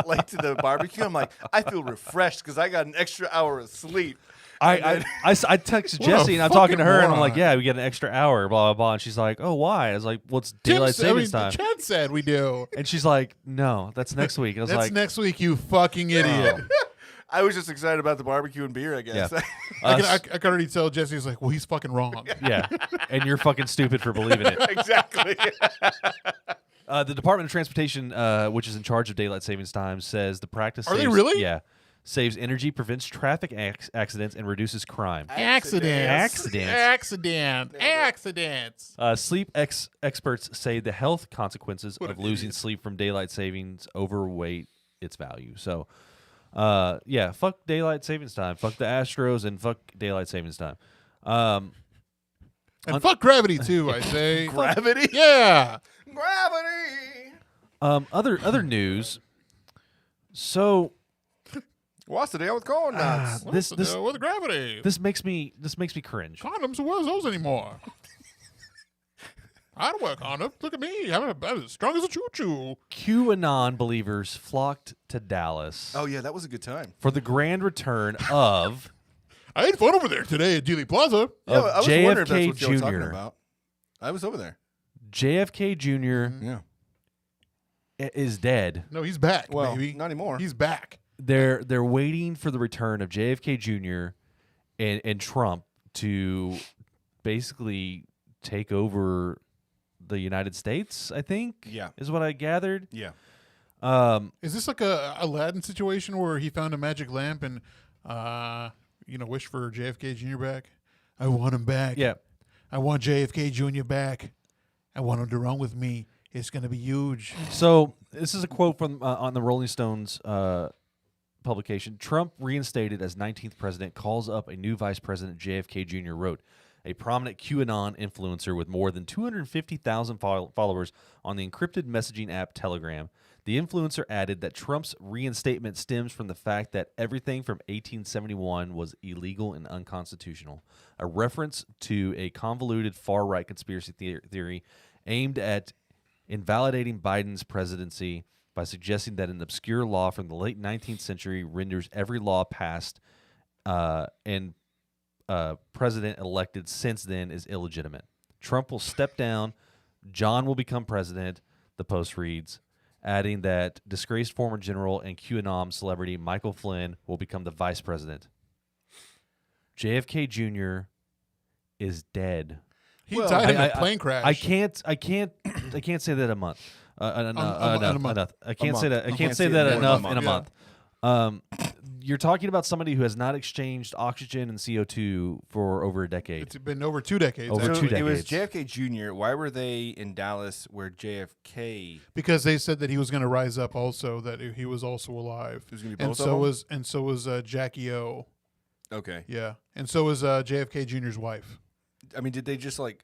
like to the barbecue, I'm like, I feel refreshed because I got an extra hour of sleep. I texted What a Jesse and I'm talking to fucking her and I'm like, moron. yeah, we get an extra hour, blah blah blah, and she's like, oh, why? I was like, well, it's daylight savings time. Chad said we do. And she's like, no, that's next week. And I was That's like, next week, you fucking idiot. I was just excited about the barbecue and beer, I guess. Yeah. I can already tell Jesse's like, well, he's fucking wrong. yeah, and you're fucking stupid for believing it. Exactly. The Department of Transportation, which is in charge of daylight savings time, says the practice. Are they saves, really? Yeah, saves energy, prevents traffic accidents, and reduces crime. Accidents. Sleep experts say the health consequences of losing sleep from daylight savings overweight its value. So, yeah, fuck daylight savings time. Fuck the Astros and fuck daylight savings time. And fuck gravity too, I say. Gravity? Yeah. Gravity. Other news. So What's the deal with corn nuts? this with gravity. this makes me cringe. Condoms, who wears those anymore? I don't wear condoms. Look at me. I'm as strong as a choo-choo. QAnon believers flocked to Dallas Oh, yeah, that was a good time. for the grand return of I had fun over there today at Dealey Plaza. Yeah, I was wondering if that's JFK what you were talking Jr. about. I was over there. JFK Jr. Yeah. is dead. No, he's back, Well, baby. not anymore. He's back. They're waiting for the return of JFK Jr. and Trump to basically take over the United States, I think. Yeah. Is what I gathered. Yeah. Is this like a Aladdin situation where he found a magic lamp and, wish for JFK Jr. back? I want him back. Yeah. I want JFK Jr. back. I want him to run with me. It's going to be huge. So this is a quote from on the Rolling Stones publication. Trump, reinstated as 19th president, calls up a new vice president. JFK Jr. wrote, a prominent QAnon influencer with more than 250,000 followers on the encrypted messaging app Telegram. The influencer added that Trump's reinstatement stems from the fact that everything from 1871 was illegal and unconstitutional, a reference to a convoluted far-right conspiracy theory aimed at invalidating Biden's presidency by suggesting that an obscure law from the late 19th century renders every law passed and president elected since then is illegitimate. Trump will step down. John will become president, the Post reads, adding that disgraced former general and QAnon celebrity Michael Flynn will become the vice president. JFK Jr. is dead. He Well, died in a plane crash. I can't say that a month. a month. Enough. I can't say that. I You can't can't say say that more than a enough month. in a month. You're talking about somebody who has not exchanged oxygen and CO2 for over a decade. It's been over 2 decades. Over actually. two It was decades. JFK Jr. Why were they in Dallas where JFK Because they said that he was going to rise up also, that he was also alive. was going to be And both so of was Jackie O. them? Okay. Yeah. And so was JFK Jr.'s wife. I mean, did they just like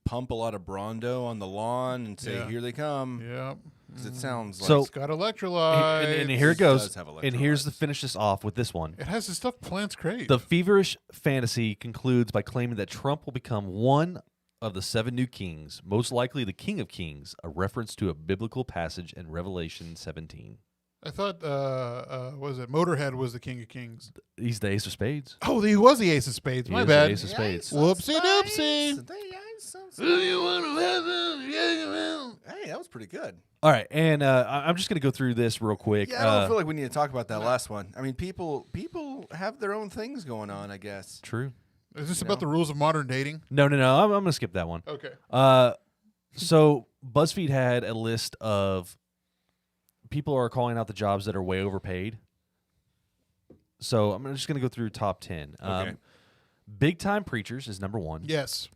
pump a lot of Brondo on the lawn and say, Yeah. "Here they come"? Yeah. 'Cause it sounds like So- It's got electrolytes. and here it It goes. does have And here's to electrolytes. finish this off with this one. It has the stuff plants crave. The feverish fantasy concludes by claiming that Trump will become one of the 7 new kings, most likely the King of Kings, a reference to a biblical passage in Revelation 17. I thought, was it Motorhead was the King of Kings? He's the Ace of Spades. Oh, he was the Ace of Spades. He My is bad. the Ace of Spades. Whoopsie doopsie. Hey, that was pretty good. All right, and I'm just going to go through this real quick. Yeah, I don't feel like we need to talk about that last one. I mean, people have their own things going on, I guess. True. Is this about the rules of modern dating? No. I'm going to skip that one. Okay. So BuzzFeed had a list of people are calling out the jobs that are way overpaid. So I'm just going to go through top 10. Okay. Big time preachers is number 1. Yes.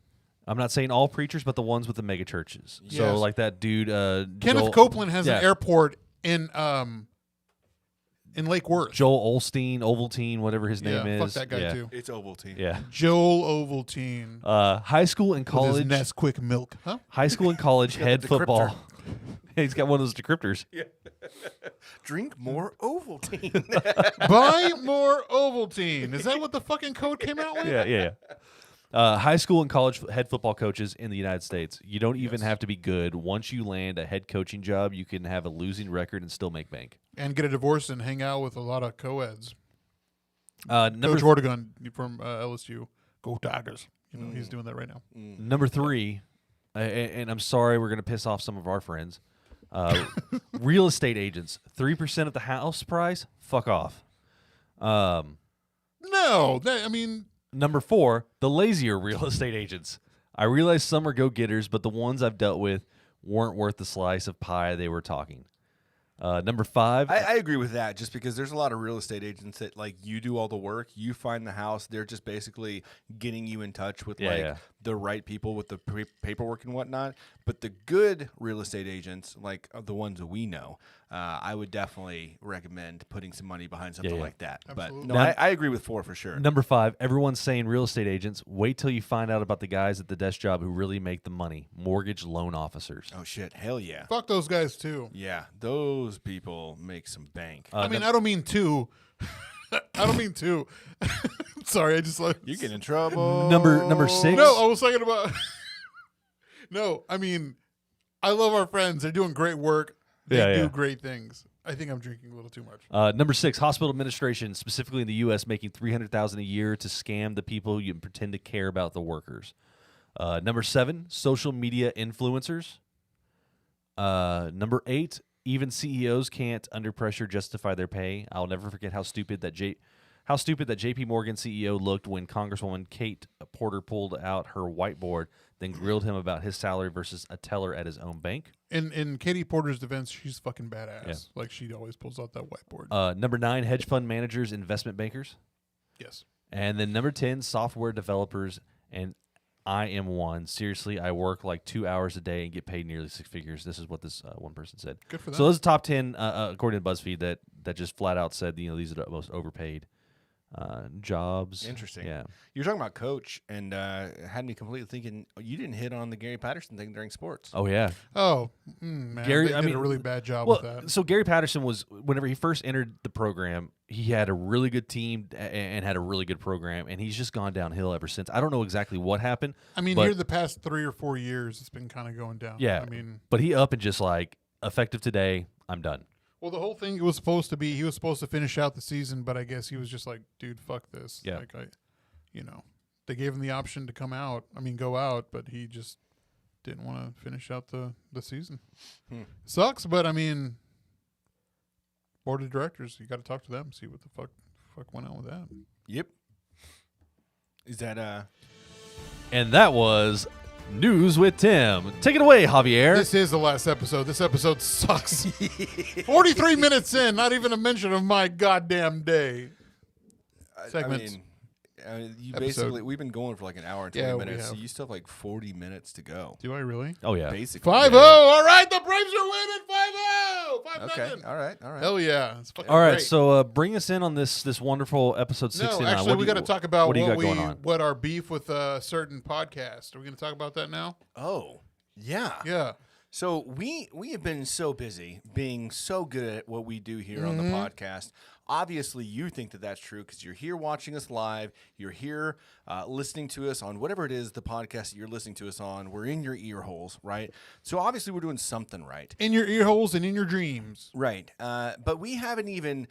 I'm not saying all preachers, but the ones with the mega churches. Yes. So like that dude. Kenneth Joel, Copeland has yeah. an airport in Lake Worth. Joel Olstein, Ovaltine, whatever his name yeah, fuck is. that guy yeah. too. It's Ovaltine. Yeah. Joel Ovaltine. High school and With his college. Nesquik milk. Huh? High school and college got head the football. He's got one of those decryptors. Drink more Ovaltine. Buy more Ovaltine. Is that what the fucking code came out with? Yeah. High school and college head football coaches in the United States. You don't even have to be good. Once you land a head coaching job, you can have a losing record and still make bank. And get a divorce and hang out with a lot of co-eds. Number Coach Hortigun from LSU. Go Tigers. He's doing that right now. Number 3, and I'm sorry we're going to piss off some of our friends. Real estate agents. 3% of the house price? Fuck off. No. Number 4, the lazier real estate agents. I realize some are go-getters, but the ones I've dealt with weren't worth the slice of pie they were talking. Number 5. I agree with that, just because there's a lot of real estate agents that, like, you do all the work, you find the house, they're just basically getting you in touch with the right people with the paperwork and whatnot. But the good real estate agents, like the ones that we know, I would definitely recommend putting some money behind something like that. Absolutely. But no, I agree with 4 for sure. Number 5, everyone's saying real estate agents. Wait till you find out about the guys at the desk job who really make the money. Mortgage loan officers. Oh, shit. Hell yeah. Fuck those guys, too. Yeah, those people make some bank. I don't mean two. I don't mean two. Sorry, I just like... You get in trouble. Number 6. No, I was talking about... No, I mean, I love our friends. They're doing great work. They do great things. I think I'm drinking a little too much. Number 6, hospital administration, specifically in the U.S., making $300,000 a year to scam the people you pretend to care about the workers. Number 7, social media influencers. Number 8, even CEOs can't, under pressure, justify their pay. I'll never forget how stupid that J.P. Morgan CEO looked when Congresswoman Kate Porter pulled out her whiteboard, then grilled him about his salary versus a teller at his own bank. In Katie Porter's defense, she's fucking badass. Yeah. Like, she always pulls out that whiteboard. Number 9, hedge fund managers, investment bankers. Yes. And then number 10, software developers, and I am one. Seriously, I work like 2 hours a day and get paid nearly 6 figures. This is what this one person said. Good for them. So those are top 10, according to BuzzFeed, that just flat out said, these are the most overpaid jobs. Interesting. Yeah. You're talking about coach, and had me completely thinking you didn't hit on the Gary Patterson thing during sports. Oh, yeah. Oh, man. Gary, they did a really bad job with that. So Gary Patterson was, whenever he first entered the program, he had a really good team and had a really good program, and he's just gone downhill ever since. I don't know exactly what happened. I mean, here the past 3 or 4 years, it's been kind of going down. Yeah. I mean, but he up and just like, effective today, I'm done. Well, the whole thing was supposed to be, he was supposed to finish out the season, but I guess he was just like, dude, fuck this. Yeah. Like, they gave him the option to go out, but he just didn't want to finish out the season. Sucks, but I mean, board of directors, you got to talk to them, see what the fuck went on with that. Yep. Is that And that was News with Tim. Take it away, Javier. This is the last episode. This episode sucks. 43 minutes in, not even a mention of my goddamn day. Segments. We've been going for like an hour and 20 minutes, so you still have like 40 minutes to go. Do I really? Oh, yeah. Basically. 5-0. Yeah. All right, the Braves are winning 5-0. 5-0. Okay. All right. Hell yeah. It's All right, great. so bring us in on this wonderful episode 69. No, actually, we got to talk about what our beef with a certain podcast. Are we going to talk about that now? Oh, yeah. Yeah. So we have been so busy being so good at what we do here on the podcast. Obviously, you think that that's true because you're here watching us live. You're here listening to us on whatever it is, the podcast that you're listening to us on. We're in your ear holes, right? So obviously, we're doing something right. In your ear holes and in your dreams. Right. But we haven't even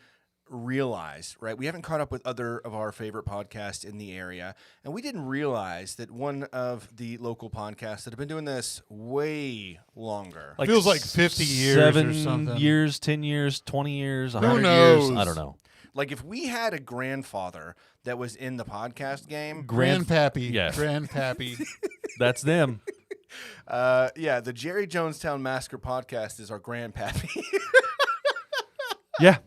realized, right? We haven't caught up with other of our favorite podcasts in the area. And we didn't realize that one of the local podcasts that have been doing this way longer. Like feels like 50 years 7 or something. years, 10 years, 20 years, 100 Who knows? years. I don't know. Like if we had a grandfather that was in the podcast game. Grandpappy. Yes. Grandpappy. That's them. The Jerry Jonestown Massacre podcast is our Grandpappy. Yeah.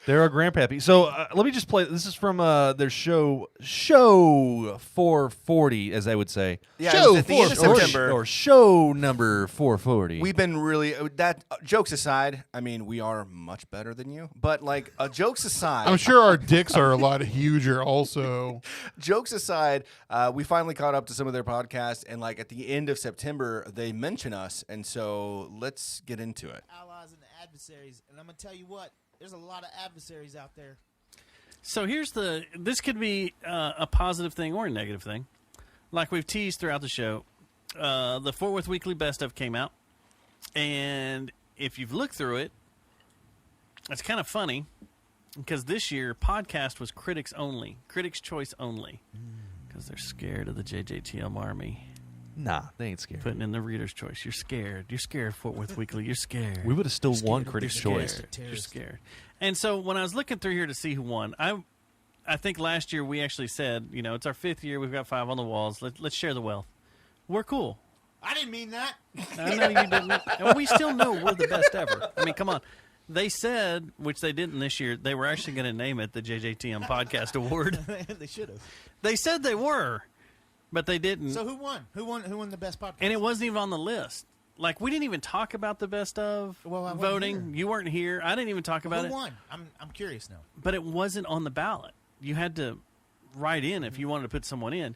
They're our Grandpappy. So let me just play. This is from their show 440, as I would say. Yeah, Show at the end of 440. September. Or show number 440. We've been really jokes aside. I mean, we are much better than you. But like jokes aside, I'm sure our dicks are a lot huger also. Jokes aside, we finally caught up to some of their podcasts, and like at the end of September, they mention us, and so let's get into it. Allies and adversaries, and I'm gonna tell you what. There's a lot of adversaries out there. So this could be a positive thing or a negative thing. like we've teased throughout the show, the Fort Worth Weekly Best Of came out. And if you've looked through it, it's kind of funny because this year podcast was critics only, critics choice only, because they're scared of the JJTM army. Nah, they ain't scared. Putting in the reader's choice. You're scared. You're scared, Fort Worth Weekly. You're scared. We would have still won You're Critics' scared. Choice. You're scared. And so when I was looking through here to see who won, I think last year we actually said, it's our 5th year. We've got 5 on the walls. Let's share the wealth. We're cool. I didn't mean that. I know you didn't. And we still know we're the best ever. I mean, come on. They said, which they didn't this year, they were actually going to name it the JJTM Podcast Award. They should have. They said they were, but they didn't. So who won? Who won the best podcast? And it wasn't even on the list. Like, we didn't even talk about the best of Well, I wasn't voting. here. You weren't here. I didn't even talk about it. Who won? I'm curious now. But it wasn't on the ballot. You had to write in if you wanted to put someone in.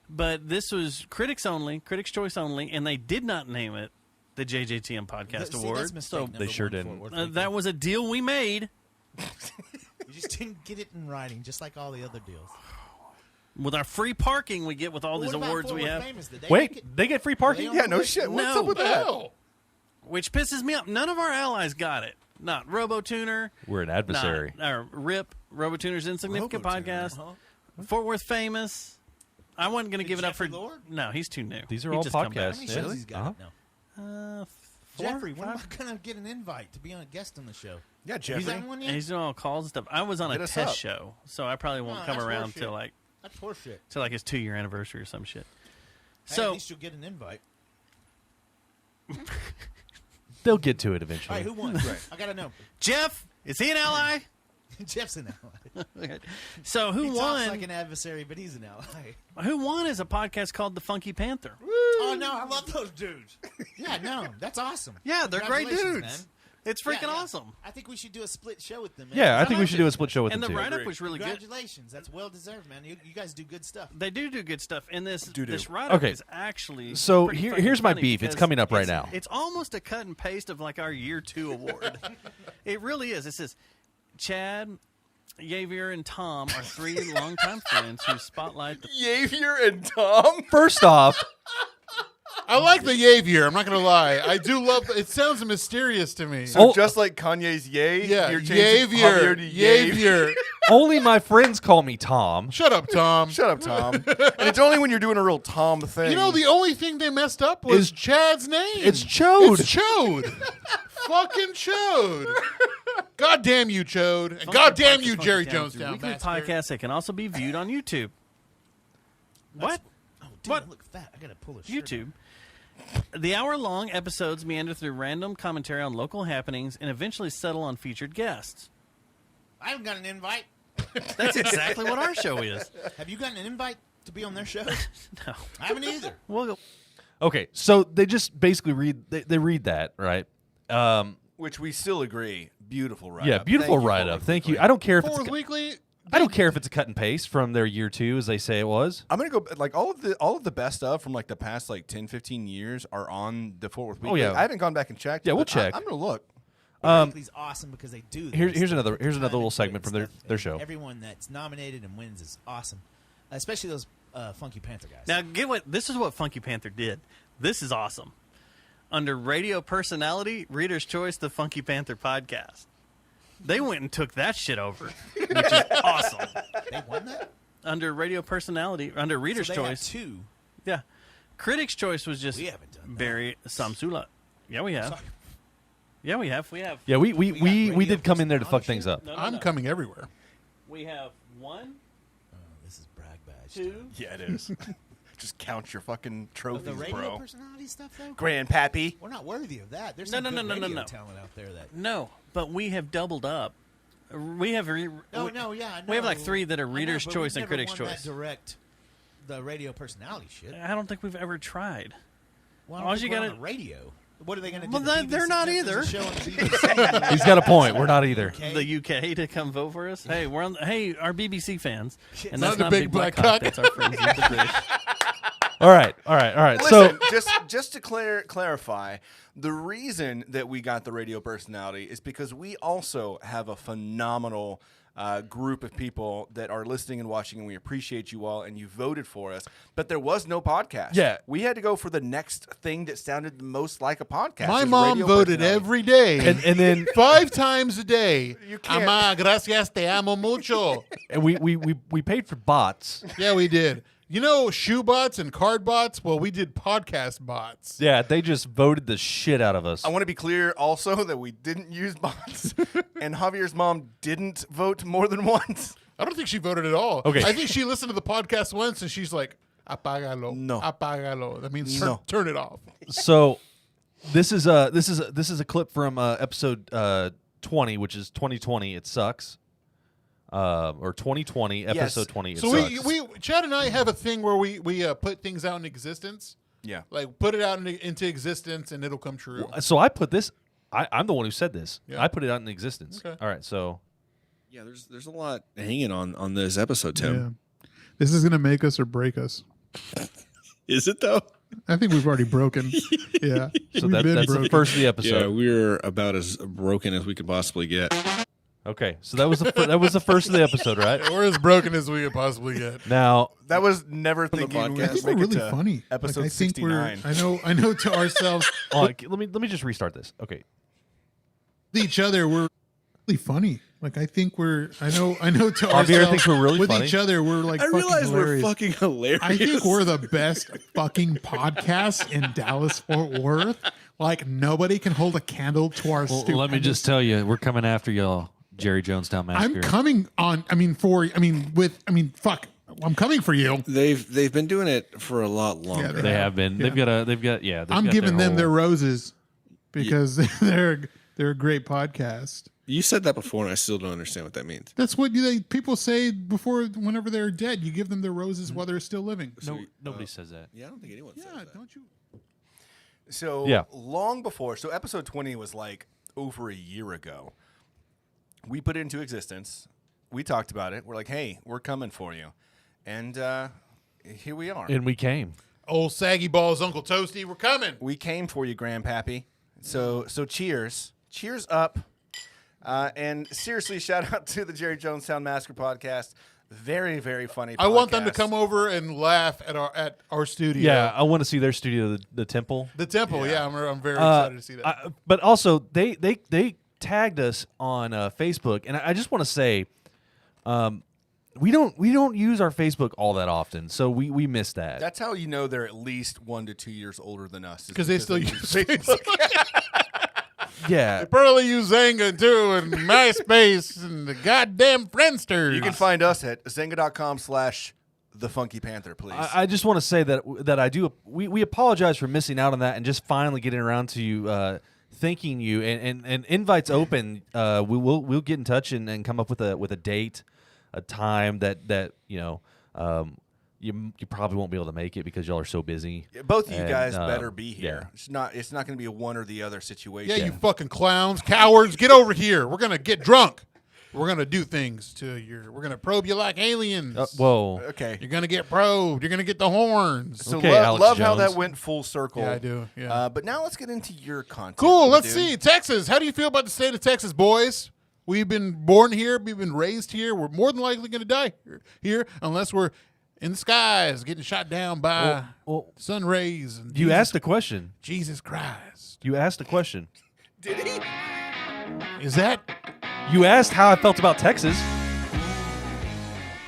But this was critics only, critics' choice only, and they did not name it the JJTM Podcast See, Award. that's mistake number they sure one, didn't. Fort Worth Weekly. That was a deal we made You just didn't get it in writing, just like all the other deals. with our free parking we get with all What these about awards Fort we Worth have. Famous? Did they make Wait, it? they get free parking? They Yeah, no shit. What's No. up with that? Which pisses me off. None of our allies got it. Not RoboTuner. We're an adversary. Not, RIP, RoboTuner's Insignificant RoboTuner, Podcast. huh? Fort Worth Famous. I wasn't going to Did give it up for... Jeffrey Lord? No, he's too new. These are He all just come back. How podcasts. many Yeah. shows he's got Uh-huh. now? 4, Jeffrey, when am 5? I going to get an invite to be on a guest on the show? Yeah, He's Jeffrey. on one And yet? he's doing all calls and stuff. I was on Hit a us test up. show, so I probably won't No, come that's around horseshit. till like That's horseshit. his 2-year anniversary or some shit. Hey, So at least you'll get an invite. They'll get to it All eventually. right, who won? I got to know. Jeff, is he an ally? Jeff's an ally. So who He talks won? like an adversary, but he's an ally. Who won is a podcast called The Funky Panther. Oh, no, I love those dudes. Yeah, no, that's awesome. Yeah, they're great Congratulations, dudes. man. It's freaking Yeah, yeah. awesome. I think we should do a split show with them, man. Yeah, I think we like should it. do a split show with And them the too. write-up was really good. Congratulations. That's well deserved, man. You guys do good stuff. They do good stuff, and this Do-do. this write-up Okay. is actually So pretty here- fucking here's my funny beef. It's because coming up right now. It's almost a cut and paste of like our year 2 award. It really is. It says Chad, Javier, and Tom are 3 longtime friends who spotlight the Javier and Tom. First off, I like the Javier. I'm not gonna lie. I do love. It sounds mysterious to me. So Oh. just like Kanye's Yay, Yeah, you're changing Javier. Javier to Yay. Javier. only my friends call me Tom. Shut up, Tom. Shut up, Tom. And it's only when you're doing a real Tom thing. You know, the only thing they messed up was Is- Chad's name. It's Chode. It's Chode. Fucking Chode. God damn you, Chode. And Funky God damn Park you, is Funky Jerry Town. Jonestown. Weekly bastard. podcast that can also be viewed on YouTube. What? Oh, dude, What? I look fat. I got to pull a shirt YouTube. The hour-long episodes meander through random commentary on local happenings and eventually settle on featured guests. I haven't got an invite. That's exactly what our show is. Have you gotten an invite to be on their show? No. I haven't either. We'll go. Okay, so they just basically read. They read that, right? Which we still agree. Beautiful write-up. Yeah, beautiful Thank you, write Fort up. Worth Thank you. Weekly. I don't care if it's. Fourth Weekly. I don't care if it's a cut and paste from their year 2, as they say it was. I'm gonna go like all of the best stuff from like the past like 10, 15 years are on the Fort Worth Weekly. yeah. I haven't gone back and checked. Yeah, we'll but check. I'm gonna look. Weekly's awesome because they do. Here's this another- stuff. here's They another time little it segment good from and their stuff. show. Everyone that's nominated and wins is awesome, especially those Funky Panther guys. Now, get what this is what Funky Panther did. This is awesome. Under radio personality, Reader's Choice, the Funky Panther podcast. They went and took that shit over, which is awesome. They won that. Under radio personality, under Reader's So they have Choice, 2. yeah. Critics' Choice was just We haven't done that. Barry Samsula. Yeah, we have. Sorry. Yeah, we have. We have. Yeah, we got we radio did come in there to fuck personality things shit? up. No, I'm coming everywhere. We have 1, Oh, this is brag badge. 2. Yeah, it is. Just count your fucking Of trophies, the radio bro. personality stuff, though. Grandpappy. We're not worthy of that. There's No, some no, good no, no, radio no. talent out there that. No, but we have doubled up. We have. No, no, yeah. I know. We have like 3 that are I know, Reader's but Choice we've and never Critics' won Choice. That direct, the radio personality shit. I don't think we've ever tried. Well, I all don't you think we're gotta- on the radio. What are they going to do? Well, The they're BBC? not There's either. a show on the BBC. He's got a point. We're not either. Okay. The UK to come vote for us. Hey, we're on. Hey, our BBC fans, Shit. and Not that's the not big Big Black black Cock. cock. That's our friends with the British. All right. Listen, So just to clarify, The reason that we got the radio personality is because we also have a phenomenal group of people that are listening and watching, and we appreciate you all, and you voted for us. But there was no podcast. Yeah. We had to go for the next thing that sounded the most like a podcast. My It was mom radio voted personality. every day. And then 5 times a day. You can't- Ama, gracias, te amo mucho. and we paid for bots. Yeah, we did. You know, shoe bots and card bots? Well, we did podcast bots. Yeah, they just voted the shit out of us. I want to be clear also that we didn't use bots, and Javier's mom didn't vote more than once. I don't think she voted at all. Okay. I think she listened to the podcast once and she's like, apágalo. No. Apágalo. That means No. turn it off. So this is a clip from episode 20, which is 2020. It sucks. Or 2020 episode 20. It So sucks. we Chad and I have a thing where we put things out in existence. Yeah. Like put it out into existence and it'll come true. So I put this. I'm the one who said this. Yeah. I put it out in existence. Okay. All right. So Yeah, there's a lot hanging on this episode, Tim. This is gonna make us or break us. Is it though? I think we've already broken. Yeah. that's the first of the episode. Yeah, we're about as broken as we could possibly get. Okay. So that was the first of the episode, right? We're as broken as we could possibly get. Now That was never the thinking we podcast. I would think make we're it really to funny. episode I think 69. I know to ourselves, let me just restart this. Okay. to each other, we're really funny. Like I think I know to Javier ourselves. thinks we're really with funny? each other, we're like I fucking realize hilarious. we're fucking hilarious. I think we're the best fucking podcast in Dallas Fort Worth. Like nobody can hold a candle to our Well, stupid. let me just tell you, we're coming after y'all, Jerry Jonestown Massacre. I'm coming on. Fuck. I'm coming for you. They've been doing it for a lot longer. They have been. Yeah. They've got. I'm got giving them their whole- roses because they're a great podcast. You said that before, and I still don't understand what that means. That's what people say before, whenever they're dead. You give them their roses while they're still living. No, nobody says that. Yeah, I don't think anyone says Yeah, that. don't you? So Yeah. long before, so episode 20 was like over a year ago. We put it into existence. We talked about it. We're like, hey, we're coming for you. And here we are. And we came. Old saggy balls, Uncle Toasty, we're coming. We came for you, Grandpappy. So cheers. Cheers up. And seriously, shout out to the Jerry Jonestown Massacre podcast. Very, very funny podcast. I want them to come over and laugh at our studio. Yeah, I want to see their studio, the Temple. The temple. Yeah, I'm very excited to see that. But also, they tagged us on Facebook, and I just want to say, we don't use our Facebook all that often, so we miss that. That's how you know they're at least 1 to 2 years older than us. is Because they still use Facebook. Yeah, They probably use Zanga too, and MySpace, and the goddamn Friendsters. You can find us at Zynga.com/TheFunkyPanther, please. I just want to say that I do. We apologize for missing out on that, and just finally getting around to thanking you. And invites open. We'll get in touch and come up with a date, a time that you probably won't be able to make it because y'all are so busy. Both of you And, guys better be here. yeah. It's not going to be a one or the other situation. Yeah, you fucking clowns, cowards, get over here. We're gonna get drunk. We're gonna do things to your. We're gonna probe you like aliens. Whoa. Okay. You're gonna get probed. You're gonna get the horns. So Okay, Alex love how Jones. that went full circle. Yeah, I do, yeah. But now let's get into your content. Cool. my Let's dude. see. Texas. How do you feel about the state of Texas, boys? We've been born here. We've been raised here. We're more than likely going to die here unless we're in the skies getting shot down by Well, sun rays. And you Jesus, asked a question. Jesus Christ. You asked a question. Did he? Is that You asked how I felt about Texas.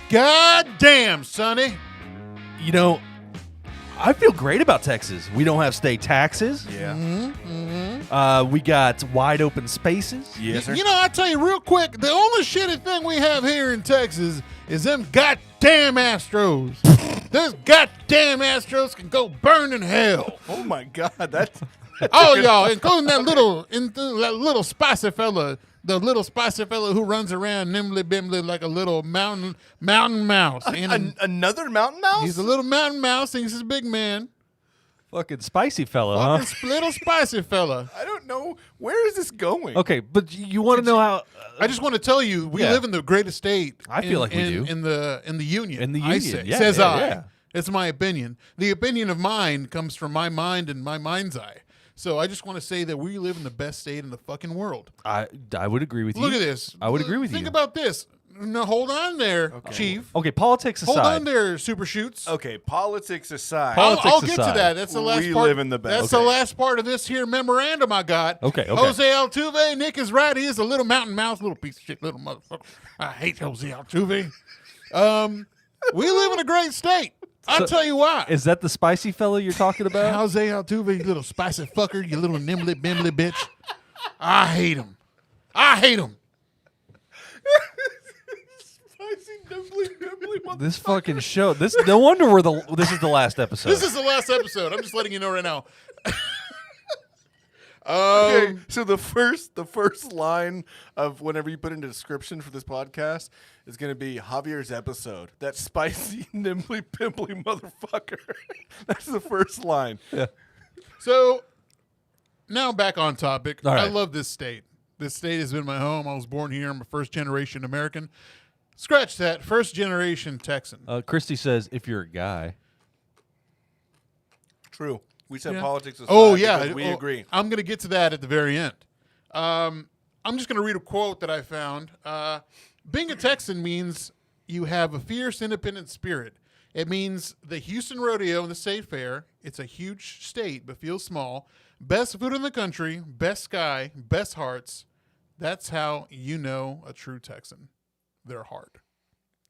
God damn, Sonny? You know, I feel great about Texas. We don't have state taxes. Yeah. We got wide open spaces. Yes, sir. You know, I'll tell you real quick, the only shitty thing we have here in Texas is them goddamn Astros. Those goddamn Astros can go burn in hell. Oh my God, that's All y'all, including that little spicy fella, the little spicy fella who runs around nimbly bimbly like a little mountain mouse. And another mountain mouse. he's a little mountain mouse, thinks he's a big man. Fucking spicy fella, huh? Fucking little spicy fella. I don't know where is this going. Okay, but you want to know how? I just want to tell you, we Yeah. live in the greatest state. I feel like we do. in the union. In the I union, say, yeah, says yeah, I. yeah. It's my opinion. The opinion of mine comes from my mind and my mind's eye. So I just want to say that we live in the best state in the fucking world. I would agree with you. Look at this. I would agree with you. Think about this. No, hold on there, Chief. Okay, politics aside. Hold on there, Super Shoots. Okay, politics aside. I'll get to that. That's the last We part. live in the best. That's the last part of this here memorandum I got. Okay. Jose Altuve, Nick is right. He is a little mountain mouse, little piece of shit, little motherfucker. I hate Jose Altuve. We live in a great state. I'll tell you why. Is that the spicy fellow you're talking about? Jose Altuve, you little spicy fucker, you little nimbly bimbly bitch. I hate him. This fucking show. This no wonder this is the last episode. This is the last episode. I'm just letting you know right now. Okay, so the first line of whenever you put in the description for this podcast is going to be Javier's episode. That spicy, nimbly, pimply motherfucker. That's the first line. Yeah. So now back on topic. All right. I love this state. This state has been my home. I was born here. I'm a first-generation American. Scratch that. First-generation Texan. Christy says, if you're a guy. True. We said Yeah. politics aside. Oh, yeah. because we agree. I'm going to get to that at the very end. I'm just going to read a quote that I found. Being a Texan means you have a fierce, independent spirit. It means the Houston Rodeo and the State Fair. It's a huge state, but feels small. Best food in the country, best sky, best hearts. That's how you know a true Texan. They're hard.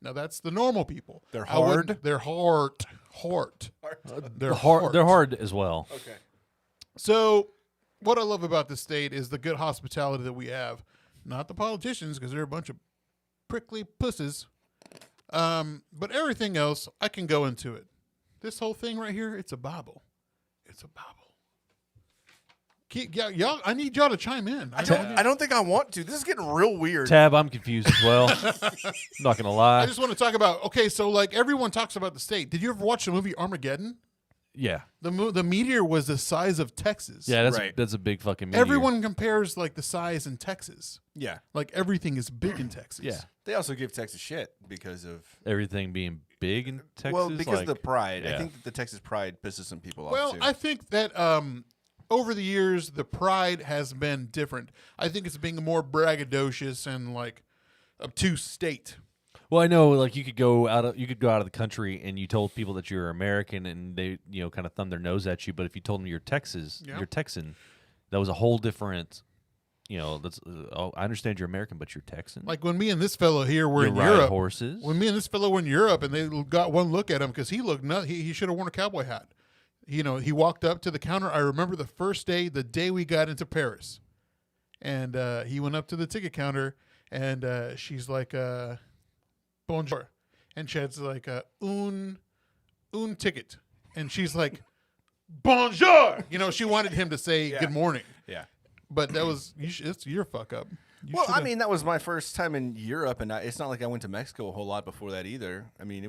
Now, that's the normal people. They're hard? They're hard. They're They're hard as well. Okay. So, what I love about this state is the good hospitality that we have. Not the politicians, because they're a bunch of prickly pussies. But everything else, I can go into it. This whole thing right here, it's a Bible. It's a Bible. Y'all, I need y'all to chime in. I don't think I want to. This is getting real weird. Tab, I'm confused as well. I'm not going to lie. I just want to talk about, okay, so like everyone talks about the state. Did you ever watch the movie Armageddon? Yeah. The meteor was the size of Texas. Yeah, Right. that's a big fucking meteor. Everyone compares like the size in Texas. Yeah. Like everything is big in Texas. Yeah. They also give Texas shit because of Everything being big in Texas. well, because like, of the pride. I yeah. think that the Texas pride pisses some people off Well, too. I think that over the years, the pride has been different. I think it's being a more braggadocious and like obtuse state. Well, I know, like you could go out of the country and you told people that you're American and they, kind of thumb their nose at you. But if you told them you're you're Texan, that was a whole different. That's. I understand you're American, but you're Texan. Like when me and this fellow here were you in ride Europe. horses. When me and this fellow were in Europe, and they got one look at him because he looked nuts. He should have worn a cowboy hat. He walked up to the counter. I remember the first day, the day we got into Paris, and he went up to the ticket counter, and she's like, "Bonjour," and Chad's like, "un ticket," and she's like, "Bonjour." She wanted him to say good morning. yeah. But that was it's your fuck up. Well, I mean, that was my first time in Europe, and it's not like I went to Mexico a whole lot before that either. I mean,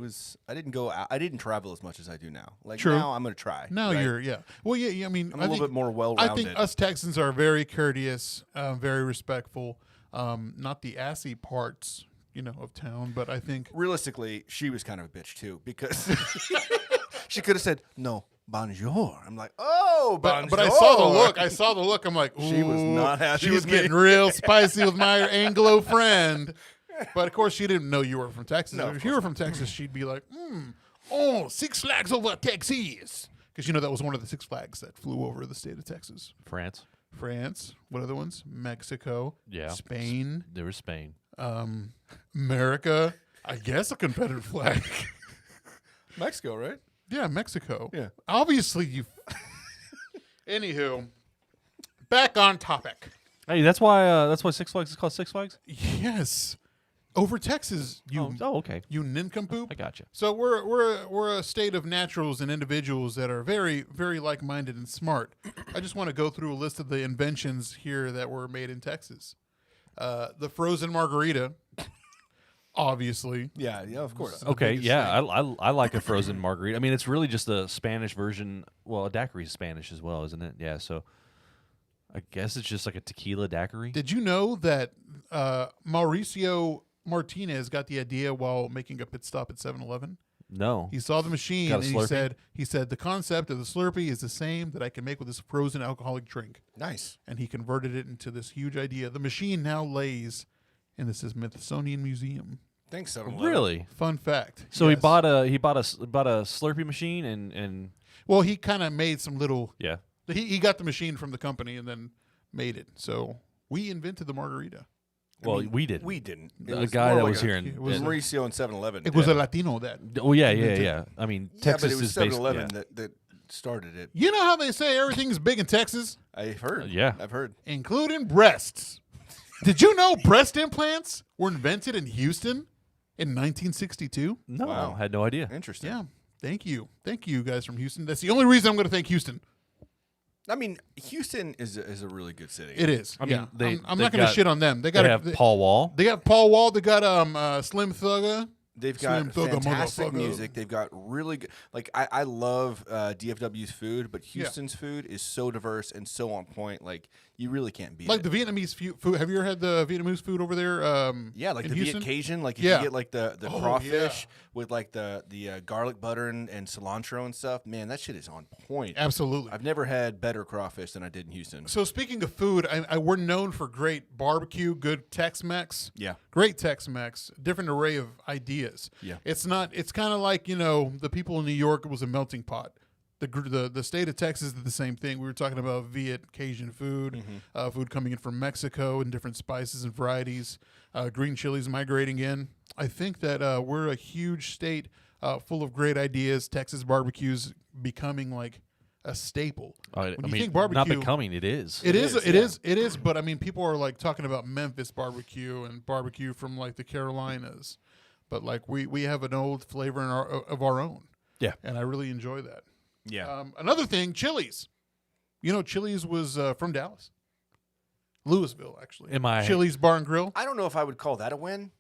I didn't travel as much as I do now. Like True. now, I'm going to try. Now right? you're Well, yeah. I mean, I'm a little bit more I well-rounded. think us Texans are very courteous, very respectful. Not the assy parts, of town, but I think Realistically, she was kind of a bitch too because she could have said no. Bonjour. I'm like, oh, bonjour. but I saw the look. I'm like, ooh, She was not happy She was with me. getting real spicy with my Anglo friend. But of course, she didn't know you were from Texas. No, of If you were from Texas, she'd be like, Six Flags over Texas. Because that was one of the Six Flags that flew over the state of Texas. France. What other ones? Mexico. Yeah. Spain. There was Spain. America. I guess a Confederate flag. Mexico, right? Yeah, Mexico. Yeah. Obviously, you. Anywho, back on topic. Hey, that's why Six Flags is called Six Flags. Yes, over Texas, you okay. you nincompoop. I got you. So we're a state of naturals and individuals that are very, very like-minded and smart. I just want to go through a list of the inventions here that were made in Texas. The frozen margarita, obviously. Yeah, of course. Okay, yeah, I like a frozen margarita. I mean, it's really just a Spanish version. Well, a daiquiri is Spanish as well, isn't it? Yeah, so I guess it's just like a tequila daiquiri. Did you know that Mauricio Martinez got the idea while making a pit stop at 7-Eleven? No. He saw the machine Got a and Slurpee? he said the concept of the Slurpee is the same that I can make with this frozen alcoholic drink. Nice. And he converted it into this huge idea. The machine now lays in the Smithsonian Museum. Thanks, 7-Eleven. Really? Fun fact. So Yes. he bought a Slurpee machine and Well, he kind of made some little. yeah. He got the machine from the company and then made it. So we invented the margarita. Well, we did. We didn't. It The was guy more that like was a- here it in was in- Mauricio and 7-Eleven. It was a Latino that. oh yeah. I mean, Yeah, Texas but it was is basically 7-Eleven yeah. that started it. You know how they say everything's big in Texas, I've heard. Yeah. I've heard. including breasts. Did you know breast implants were invented in Houston in 1962? No, Wow. had no idea. Interesting. Yeah. Thank you you guys from Houston. That's the only reason I'm going to thank Houston. I mean, Houston is a really good city. It is. I mean, yeah. I'm they not going to got- shit on them. They They got have Paul Wall. They got Paul Wall. They got Slim Thugger. They've Slim got Thugger, fantastic motherfucker. music. They've got really good. Like I love DFW's food, but Yeah. Houston's food is so diverse and so on point. Like you really can't beat Like it. the Vietnamese food. Have you ever had the Vietnamese food over there? Yeah, like in the Houston? Viet Cajun. Like if Yeah. you get like the Oh, crawfish with like the garlic butter and cilantro and stuff. Man, that shit is on point. Absolutely. I've never had better crawfish than I did in Houston. So speaking of food, we're known for great barbecue, good Tex-Mex. Yeah. Great Tex-Mex, different array of ideas. Yeah. It's kind of like, the people in New York was a melting pot. The state of Texas did the same thing. We were talking about Viet Cajun food, food coming in from Mexico and different spices and varieties, green chilies migrating in. I think that we're a huge state full of great ideas. Texas barbecues becoming like a staple. I When you mean, think barbecue, not becoming. It is. It is. is, yeah. It is. But I mean, people are like talking about Memphis barbecue and barbecue from like the Carolinas, but like we have an old flavor of our own. Yeah. And I really enjoy that. Yeah. Another thing, Chili's. Chili's was from Dallas, Louisville, actually. Chili's Bar and Grill. I don't know if I would call that a win.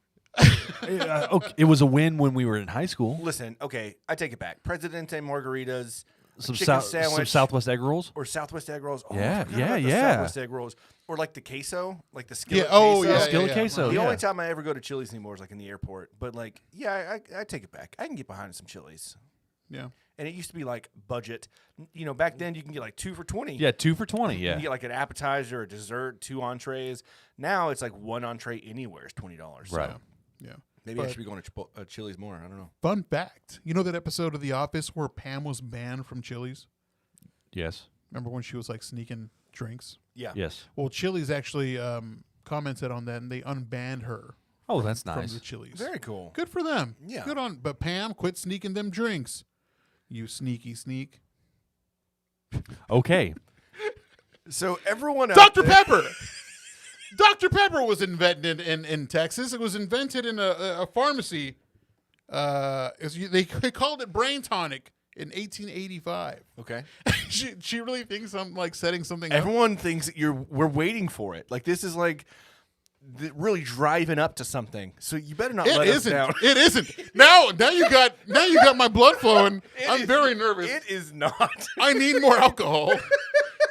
Okay, it was a win when we were in high school. Listen, okay, I take it back. Presidente margaritas, Some chicken some sandwich, Southwest egg rolls. or Southwest egg rolls. Oh, Yeah, I forgot yeah, about the yeah. Southwest egg rolls, or like the queso, like the skillet. Yeah. Oh, queso. yeah. Skillet queso. The yeah. only time I ever go to Chili's anymore is like in the airport. But like, yeah, I take it back. I can get behind some Chili's. Yeah. And it used to be like budget. Back then you can get like 2 for $20. Yeah, 2 for $20. You Yeah. can get like an appetizer, a dessert, 2 entrees. Now it's like 1 entree anywhere is $20. So Right. Yeah. maybe I But- should be going to Chili's more. I don't know. Fun fact. You know that episode of The Office where Pam was banned from Chili's? Yes. Remember when she was like sneaking drinks? Yeah. Yes. Well, Chili's actually commented on that, and they unbanned her Oh, that's from nice. the Chili's. Very cool. Good for them. Yeah. Good on. But Pam, quit sneaking them drinks. You sneaky sneak. Okay. So everyone out Dr. there- Pepper. Dr. Pepper was invented in Texas. It was invented in a pharmacy. They called it Brain Tonic in 1885. Okay. she really thinks I'm like setting something up. Everyone thinks that we're waiting for it. Like this is like really driving up to something. So you better not It let isn't. us down. It isn't. Now you got my blood flowing. I'm very nervous. It is not. I need more alcohol.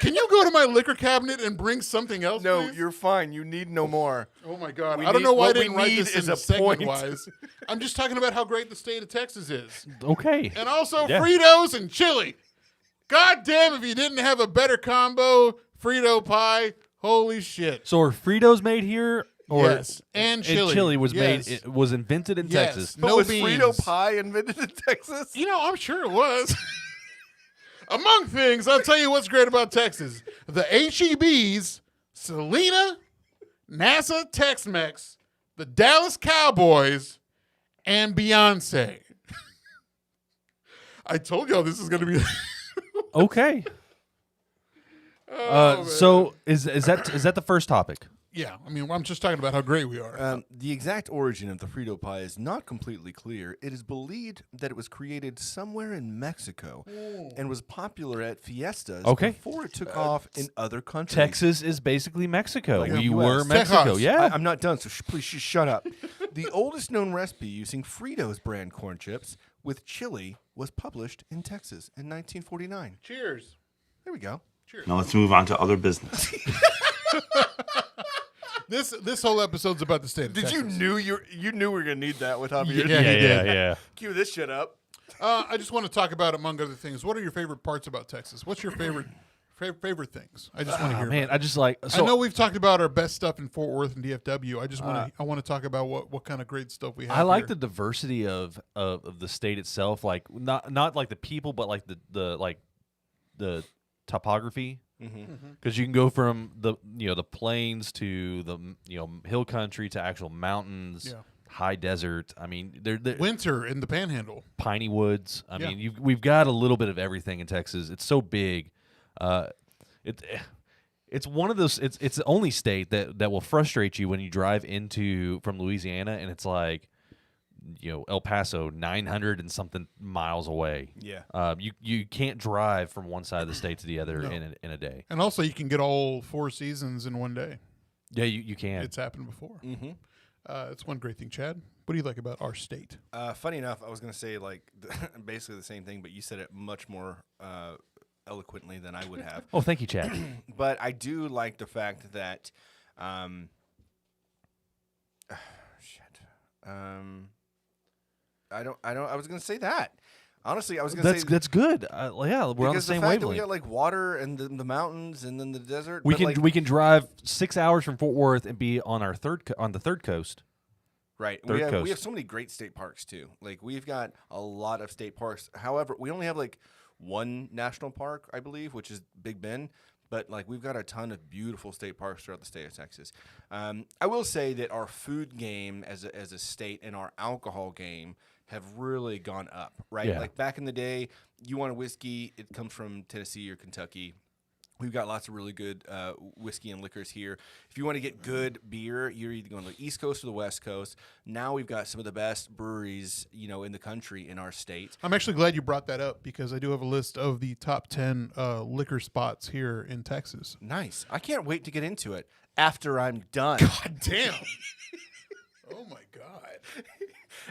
Can you go to my liquor cabinet and bring something else? No, please? you're fine. You need no more. Oh my God! We I don't need- know why I what we didn't write need this is in a segment point. wise. I'm just talking about how great the state of Texas is, Okay. and also Yeah. Fritos and chili. God damn! If you didn't have a better combo, Frito Pie. Holy shit! So are Fritos made here? Or Yes, and chili. was Yes. made. It was invented in Yes. Texas. But No was beans. Frito Pie invented in Texas? I'm sure it was. Among things, I'll tell you what's great about Texas: the HEBs, Selena, NASA Tex-Mex, the Dallas Cowboys, and Beyonce. I told y'all this is going to be. Okay. Oh, man. So is that the first topic? Yeah, I mean, I'm just talking about how great we are. The exact origin of the Frito Pie is not completely clear. It is believed that it was created somewhere in Mexico and was popular at fiestas Okay. before it took off in other countries. Texas is basically Mexico. Like We the were US. Mexico. Texas. Yeah. I'm not done, so please shut up. The oldest known recipe using Fritos brand corn chips with chili was published in Texas in 1949. Cheers. There we go. Now let's move on to other business. This whole episode's about the state of Did Texas. you knew we were gonna need that with Javier? Yeah, he did. yeah. Cue this shit up. I just want to talk about, among other things, what are your favorite parts about Texas? What's your favorite things? I just want to hear. Man, about I just like. So, I know we've talked about our best stuff in Fort Worth and DFW. I want to talk about what kind of great stuff we have. I like here. the diversity of the state itself. Like not like the people, but like the topography. Because you can go from the plains to the hill country to actual mountains, high desert. I mean, they're winter in the Panhandle, piney woods. I mean, we've got a little bit of everything in Texas. It's so big. It's one of those. It's the only state that will frustrate you when you drive from Louisiana, and it's like, El Paso, 900 and something miles away. Yeah. You can't drive from one side of the state to the other in a day. and also you can get all 4 seasons in one day. Yeah, you can. It's happened before. Mm-hmm. It's one great thing. Chad, what do you like about our state? Funny enough, I was going to say basically the same thing, but you said it much more eloquently than I would have. Oh, thank you, Chad. But I do like the fact that, I was going to say that. Honestly, I was going to say that's good. Yeah, we're on the same fact wavelength. that we got like water and the mountains and then the desert. We but, can we can drive 6 hours from Fort Worth and be on our on the third coast. Right. Third We have so many great state parks too. Like we've got a lot of state parks. However, we only have like one national park, I believe, which is Big Bend. But like we've got a ton of beautiful state parks throughout the state of Texas. I will say that our food game as a state and our alcohol game have really gone up, right? Yeah. Like back in the day, you want a whiskey, it comes from Tennessee or Kentucky. We've got lots of really good whiskey and liquors here. If you want to get good beer, you're either going to the East Coast or the West Coast. Now we've got some of the best breweries, in the country in our state. I'm actually glad you brought that up because I do have a list of the top 10 liquor spots here in Texas. Nice. I can't wait to get into it after I'm done. God damn. Oh, my God.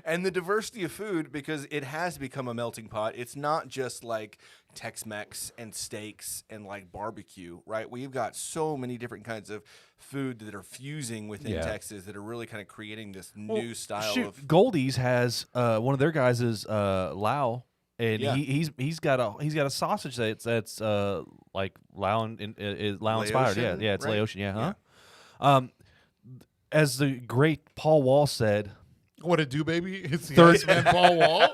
And the diversity of food, because it has become a melting pot. It's not just like Tex-Mex and steaks and like barbecue, right? We've got so many different kinds of food that are fusing within Texas that are really kind of creating this new style of. Goldie's has one of their guys is Lao, and he's got a sausage that's like Lao Lao inspired. Yeah, it's right? Laotian. Yeah, huh? As the great Paul Wall said. What it do, baby? It's the Third- Iceman Paul Wall.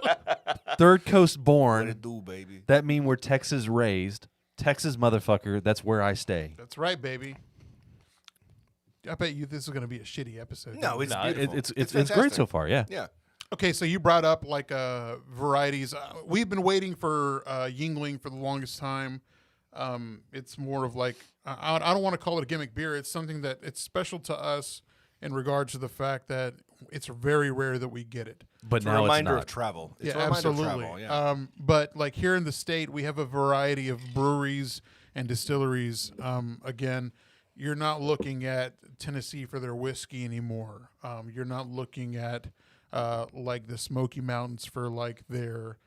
Third coast What born. it do, baby? That mean we're Texas raised. Texas motherfucker. That's where I stay. That's right, baby. I bet you this is going to be a shitty episode. No, it's Nah, beautiful. it's great fantastic. so far. Yeah. Yeah. Okay, so you brought up like varieties. We've been waiting for Yingling for the longest time. It's more of like I don't want to call it a gimmick beer. It's something that it's special to us in regards to the fact that it's very rare that we get it. But It's a now reminder it's of travel. It's Yeah, a reminder absolutely. of travel. Yeah. But like here in the state, we have a variety of breweries and distilleries. Again, you're not looking at Tennessee for their whiskey anymore. You're not looking at like the Smoky Mountains for like their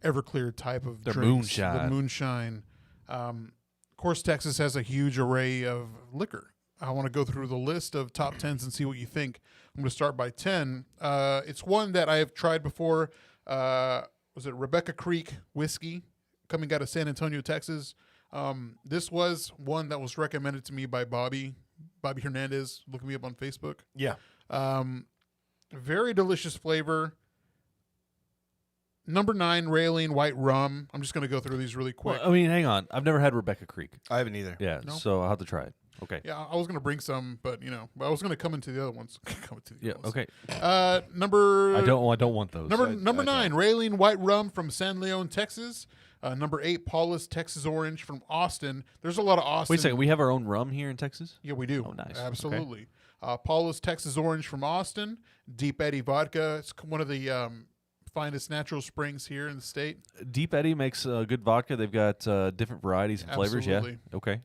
Everclear type of Their drinks, moonshine. The moonshine. Of course, Texas has a huge array of liquor. I want to go through the list of top 10s and see what you think. I'm going to start by 10. It's one that I have tried before. Was it Rebecca Creek whiskey coming out of San Antonio, Texas? This was one that was recommended to me by Bobby Hernandez. Look me up on Facebook. Yeah. Very delicious flavor. Number 9, Raylene White Rum. I'm just going to go through these really quick. Well, I mean, hang on. I've never had Rebecca Creek. I haven't either. Yeah, No? so I'll have to try it. Okay. Yeah, I was going to bring some, but I was going to come into the other ones. Yeah. Okay. Number. I don't want those. Number 9, Raylene White Rum from San Leon, Texas. Number 8, Paula's Texas Orange from Austin. There's a lot of Austin. Wait a second. We have our own rum here in Texas. Yeah, we do. Oh, nice. Absolutely. Paula's Texas Orange from Austin. Deep Eddy Vodka. It's one of the finest natural springs here in the state. Deep Eddy makes good vodka. They've got different varieties and flavors. Absolutely. Yeah. Okay.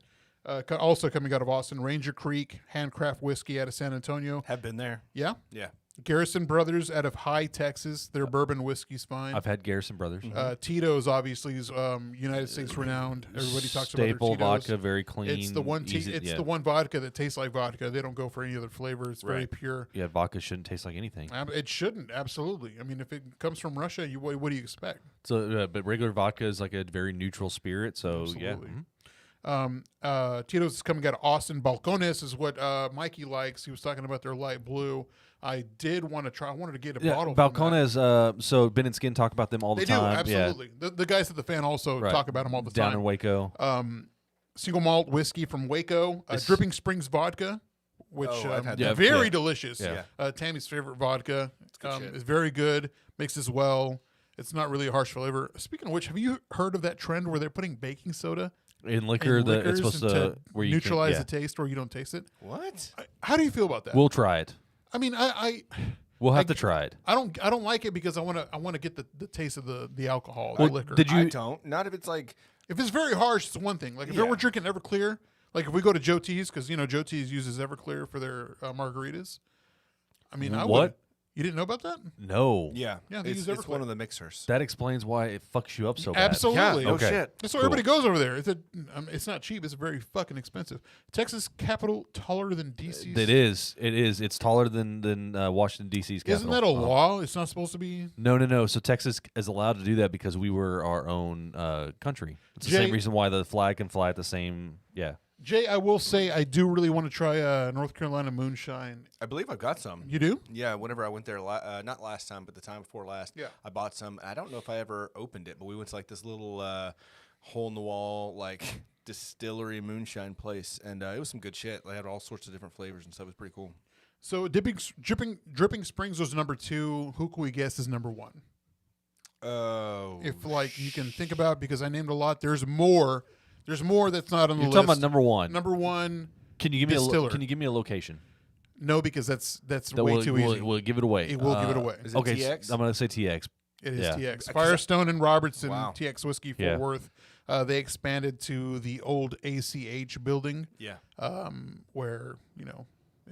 Also coming out of Austin, Ranger Creek Handcraft Whiskey out of San Antonio. Have been there. Yeah? Yeah. Garrison Brothers out of High, Texas. Their bourbon whiskey's fine. I've had Garrison Brothers. Tito's obviously is United States renowned. Everybody talks about their Staple Tito's. vodka, very clean. It's the one. The one vodka that tastes like vodka. They don't go for any other flavor. It's very pure. Yeah, vodka shouldn't taste like anything. It shouldn't. Absolutely. I mean, if it comes from Russia, what do you expect? So, but regular vodka is like a very neutral spirit. So Absolutely. yeah. Tito's is coming out of Austin. Balcones is what Mikey likes. He was talking about their light blue. I did want to try. I wanted to get a bottle. Balcones. So Ben and Skin talk about them all the time. They do, absolutely. The guys at the fan also talk about them all the Down time. in Waco. Single malt whiskey from Waco. Dripping Springs vodka, which very delicious. Yeah. Tammy's favorite vodka. It's very good. Mixes well. It's not really a harsh flavor. Speaking of which, have you heard of that trend where they're putting baking soda in liquor that it's supposed to where you neutralize the taste, or you don't taste it? What? How do you feel about that? We'll try it. I mean, we'll have to try it. I don't like it because I want to get the taste of the alcohol, Well, the liquor. did you? I don't. Not if it's like. If it's very harsh, it's one thing. Like if we're drinking Everclear, like if we go to Joe T's, because Joe T's uses Everclear for their margaritas. I mean, What? You didn't know about that? No. Yeah, they use it's Everclear. one of the mixers. That explains why it fucks you up so bad. Absolutely. Yeah, no Okay. shit. That's why everybody goes over there. It's not cheap. It's very fucking expensive. Texas capital taller than DC's. It is. It's taller than Washington D.C.'s capital. Isn't that a law? It's not supposed to be. No. So Texas is allowed to do that because we were our own country. It's the Jay- same reason why the flag can fly at the same. Yeah. Jay, I will say I do really want to try North Carolina moonshine. I believe I've got some. You do? Yeah, whenever I went there, not last time, but the time before last, I bought some. I don't know if I ever opened it, but we went to like this little hole in the wall like distillery moonshine place, and it was some good shit. They had all sorts of different flavors and stuff. It was pretty cool. So Dripping Springs was number 2. Who can we guess is number 1? Oh, If you can think about, because I named a lot. There's more. There's more that's not on the You're list. talking about number one. Number 1. Can you give me distiller. Can you give me a location? No, because that's That way will, too will, easy. will give it away. It will give it away. Is it Okay, TX? I'm gonna say TX. It is Yeah. TX. Firestone and Robertson, Wow. TX Whiskey, Fort Yeah. Worth. They expanded to the old ACH building, Yeah. where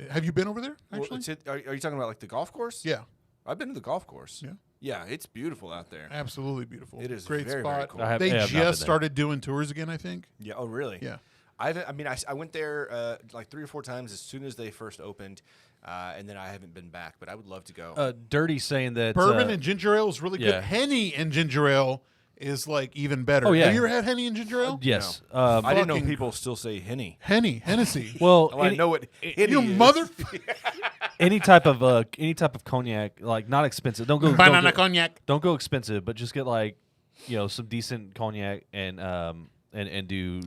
have you been over there? Well, Actually, are you talking about like the golf course? yeah, I've been to the golf course. Yeah. Yeah, it's beautiful out there. absolutely beautiful. It is great very, spot. very cool. They I have not been just there. started doing tours again, I think. Yeah. Oh, really? Yeah. I went there like 3 or 4 times as soon as they first opened, and then I haven't been back. But I would love to go. Dirty saying that Bourbon and ginger ale is really yeah. good. Henny and ginger ale is like even better. Oh, yeah. Have you ever had Henny and ginger ale? yes. I didn't know fucking- people still say Henny. Hennessy. Well, Oh, I know what Henny You is. mother any type of cognac, like not expensive. Don't go banana don't go, cognac. don't go expensive, but just get like some decent cognac and do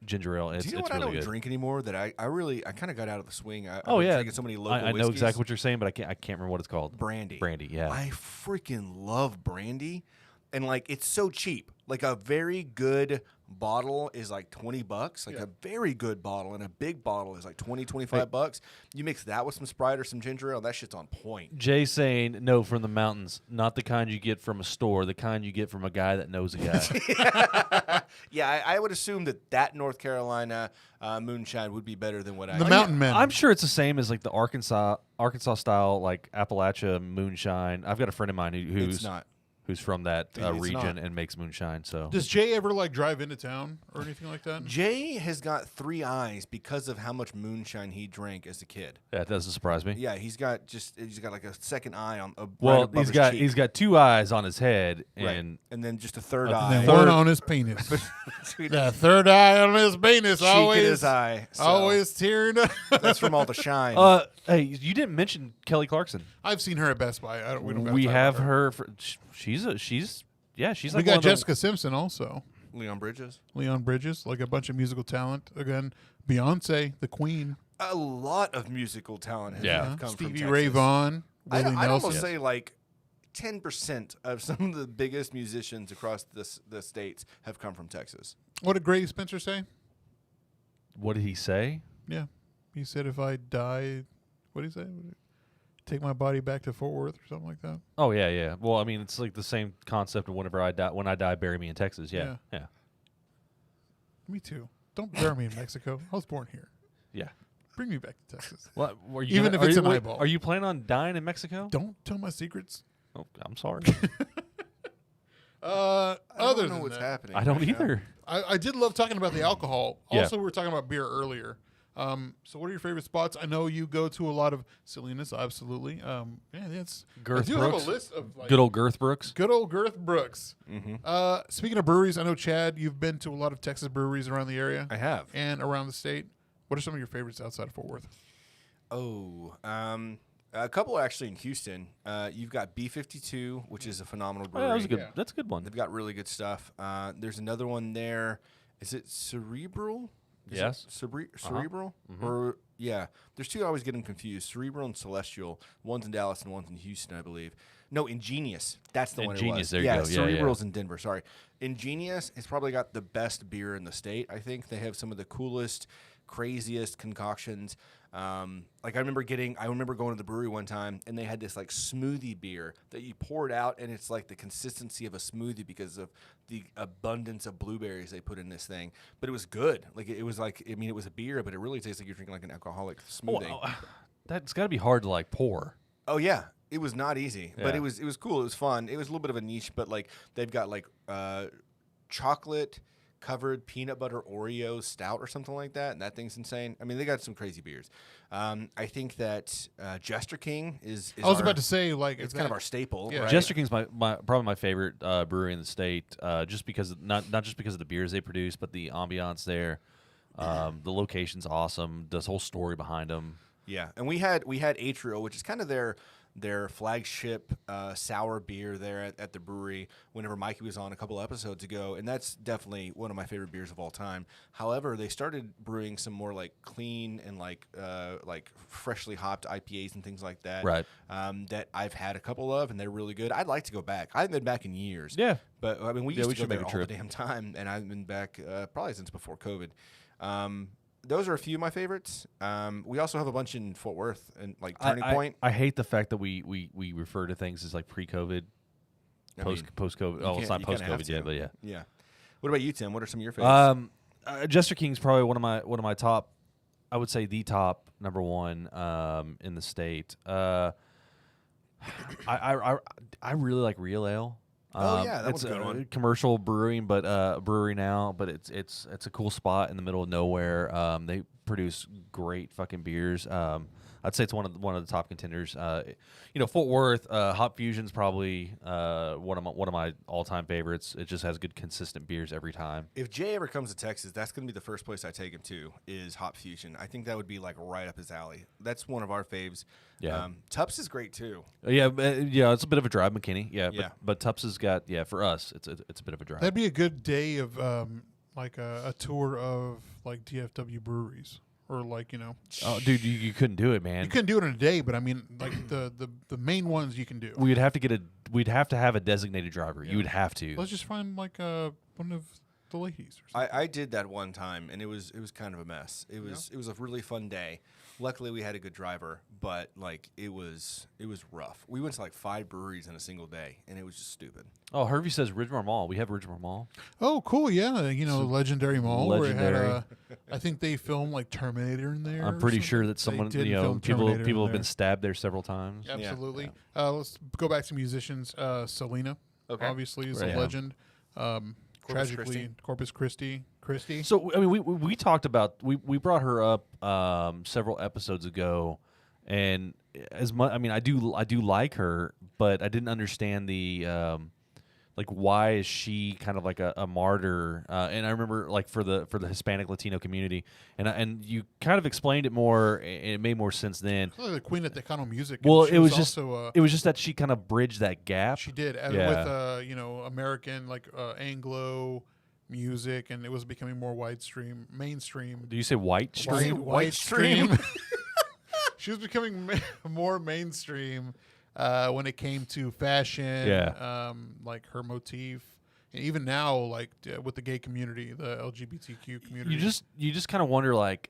ginger ale. It's Do you know what really I don't good. drink anymore? That I kind of got out of the swing. I've Oh been yeah, drinking so many local I know whiskeys. exactly what you're saying, but I can't remember what it's called. Brandy. Brandy, yeah. I freaking love brandy, and like it's so cheap. Like a very good bottle is like $20, like a very good bottle, and a big bottle is like $25. You mix that with some Sprite or some ginger ale, that shit's on point. Jay saying no from the mountains, not the kind you get from a store, the kind you get from a guy that knows a guy. Yeah, I would assume that North Carolina moonshine would be better than what I. The Mountain Men. I'm sure it's the same as like the Arkansas style like Appalachia moonshine. I've got a friend of mine It's not. who's from that It's region not. and makes moonshine. So Does Jay ever like drive into town or anything like that? Jay has got 3 eyes because of how much moonshine he drank as a kid. that doesn't surprise me. Yeah, he's got like a second eye on. Right Well, above his cheek. he's got 2 eyes on his head Right. and then just a third And eye. then one on his penis. The third eye on his penis cheek always in his eye. So always tearing up. that's from all the shine. hey, you didn't mention Kelly Clarkson. I've seen her at Best Buy. We don't We gotta talk have about her. She's like We one got of the- Jessica Simpson also. Leon Bridges. Leon Bridges, like a bunch of musical talent. Again, Beyonce, the Queen. A lot of musical talent has Yeah. have come from Stevie Texas. Ray Vaughan. I'd Willie almost Nelson. say like 10% of some of the biggest musicians across the states have come from Texas. What did Grady Spencer say? What did he say? Yeah. He said if I die, what did he say? Take my body back to Fort Worth or something like that. Oh yeah. Well, I mean, it's like the same concept of when I die, bury me in Texas. Yeah. Me too. Don't bury me in Mexico. I was born here. Yeah. Bring me back to Texas. What, were you Even gonna- if are it's you, an wait, eyeball. Are you planning on dying in Mexico? Don't tell my secrets. Oh, I'm sorry. Other I don't know than what's that, happening. I don't right now. either. I did love talking about the alcohol. Yeah. Also, we were talking about beer earlier. So what are your favorite spots? I know you go to a lot of Selena's, absolutely. Yeah, that's Girth I do Brooks. have a list of like, Good old Girth Brooks. good old Girth Brooks. Mm-hmm. Speaking of breweries, I know Chad, you've been to a lot of Texas breweries around the area I have. and around the state. What are some of your favorites outside of Fort Worth? Oh, a couple actually in Houston. You've got B52, which is a phenomenal Oh, brewery. yeah, that was a good. Yeah. That's a good one. They've got really good stuff. There's another one there. Is it Cerebral? Is Yes. it Cerebral? Or yeah, there's two. I always get them confused. Cerebral and Celestial. One's in Dallas and one's in Houston, I believe. No, Ingenious. That's the one. Ingenious, It was. there you yeah, go. Yeah, Cerebral's yeah. in Denver. Sorry, Ingenious has probably got the best beer in the state. I think they have some of the coolest, craziest concoctions. Like I remember going to the brewery one time and they had this like smoothie beer that you poured out and it's like the consistency of a smoothie because of the abundance of blueberries they put in this thing. But it was good. Like it was like, I mean, it was a beer, but it really tastes like you're drinking like an alcoholic smoothie. That's got to be hard to like pour. Oh yeah, it was not easy, but Yeah. it was cool. It was fun. It was a little bit of a niche, but like they've got like chocolate covered peanut butter Oreo stout or something like that, and that thing's insane. I mean, they got some crazy beers. I think that Jester King is I was our- about to say, like, it's if kind of that- our staple. Yeah. Right? Jester King's probably my favorite brewery in the state, just because not just because of the beers they produce, but the ambiance there. The location's awesome. This whole story behind them. Yeah, and we had Atrial, which is kind of their flagship sour beer there at the brewery whenever Mikey was on a couple episodes ago, and that's definitely one of my favorite beers of all time. However, they started brewing some more like clean and like freshly hopped IPAs and things like that. Right. That I've had a couple of, and they're really good. I'd like to go back. I haven't been back in years. Yeah. But I mean, we Yeah, used we to go should make there a all the trip. damn time, and I've been back probably since before COVID. Those are a few of my favorites. We also have a bunch in Fort Worth and like Turning Point. I hate the fact that we refer to things as like pre-COVID, I mean, post-COVID. you Oh, it's can't- not you kinda have post-COVID yet, to. but yeah. Yeah. What about you, Tim? What are some of your favorites? Jester King's probably one of my top. I would say the top number one in the state. I really like Real Ale. Oh, yeah, that it's one's a good one. Commercial brewing, but brewery now. But it's a cool spot in the middle of nowhere. They produce great fucking beers. I'd say it's one of the top contenders. Fort Worth Hop Fusion's probably one of my all-time favorites. It just has good consistent beers every time. If Jay ever comes to Texas, that's going to be the first place I take him to is Hop Fusion. I think that would be like right up his alley. That's one of our faves. Yeah. Tups is great too. Yeah, it's a bit of a drive, McKinney. Yeah, Yeah. but Tups has got for us, it's a bit of a drive. That'd be a good day of like a tour of like DFW breweries or like Oh, dude, you couldn't do it, man. you couldn't do it in a day, but I mean like the main ones you can do. We'd have to have a designated driver. You would have to. Let's just find like one of the ladies or something. I did that one time, and it was kind of a mess. It was a really fun day. Luckily, we had a good driver, but like it was rough. We went to like 5 breweries in a single day, and it was just stupid. Oh, Hervey says Ridgemore Mall. We have Ridgemore Mall. Oh, cool! Yeah, Legendary Mall. Where it Legendary. had, I think they filmed like Terminator in there. I'm or pretty something. sure that They someone, did film people Terminator in have there. been stabbed there several times. Absolutely. Let's go back to musicians. Selena, Okay. obviously, is Right. a legend. Tragically, Christi. Corpus Christi. So I mean, we talked about we brought her up several episodes ago, and as much I mean I do like her, but I didn't understand the like why is she kind of like a martyr? And I remember like for the Hispanic Latino community, and you kind of explained it more. And it made more sense then. Like the queen of Tejano music. and Well, she it was just also, it was just that she kind of bridged that gap. she did Yeah. with American like Anglo music, and it was becoming more mainstream. Do you say white stream? White stream. She was becoming more mainstream when it came to fashion. Yeah. Like her motif, and even now, like with the gay community, the LGBTQ community. You just kind of wonder like.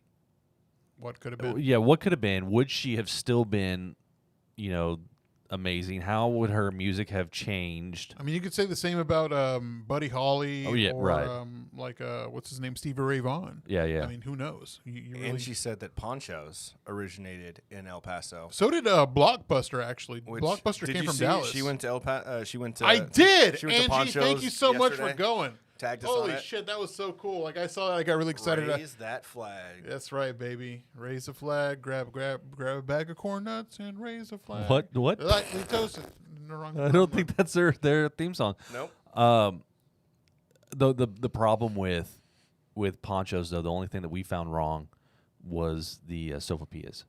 What could have been? Yeah, what could have been? Would she have still been, amazing. How would her music have changed? I mean, you could say the same about Buddy Holly. Oh, yeah, or, right. What's his name? Stevie Ray Vaughan. Yeah, yeah. I mean, who knows? You really... And she said that ponchos originated in El Paso. So did Blockbuster, actually. Which- Blockbuster did came you from see Dallas. She went to she went to. I did. She went to Angie, Ponchos thank you so much for yesterday. going. Tagged us on Holy it. shit, that was so cool. Like, I saw that, I got really excited. Raise that flag. That's right, baby. Raise a flag, grab a bag of corn nuts, and raise a flag. What? Lightly toasted. I don't think that's their theme song. Nope. The problem with ponchos, though, the only thing that we found wrong was the sopapillas.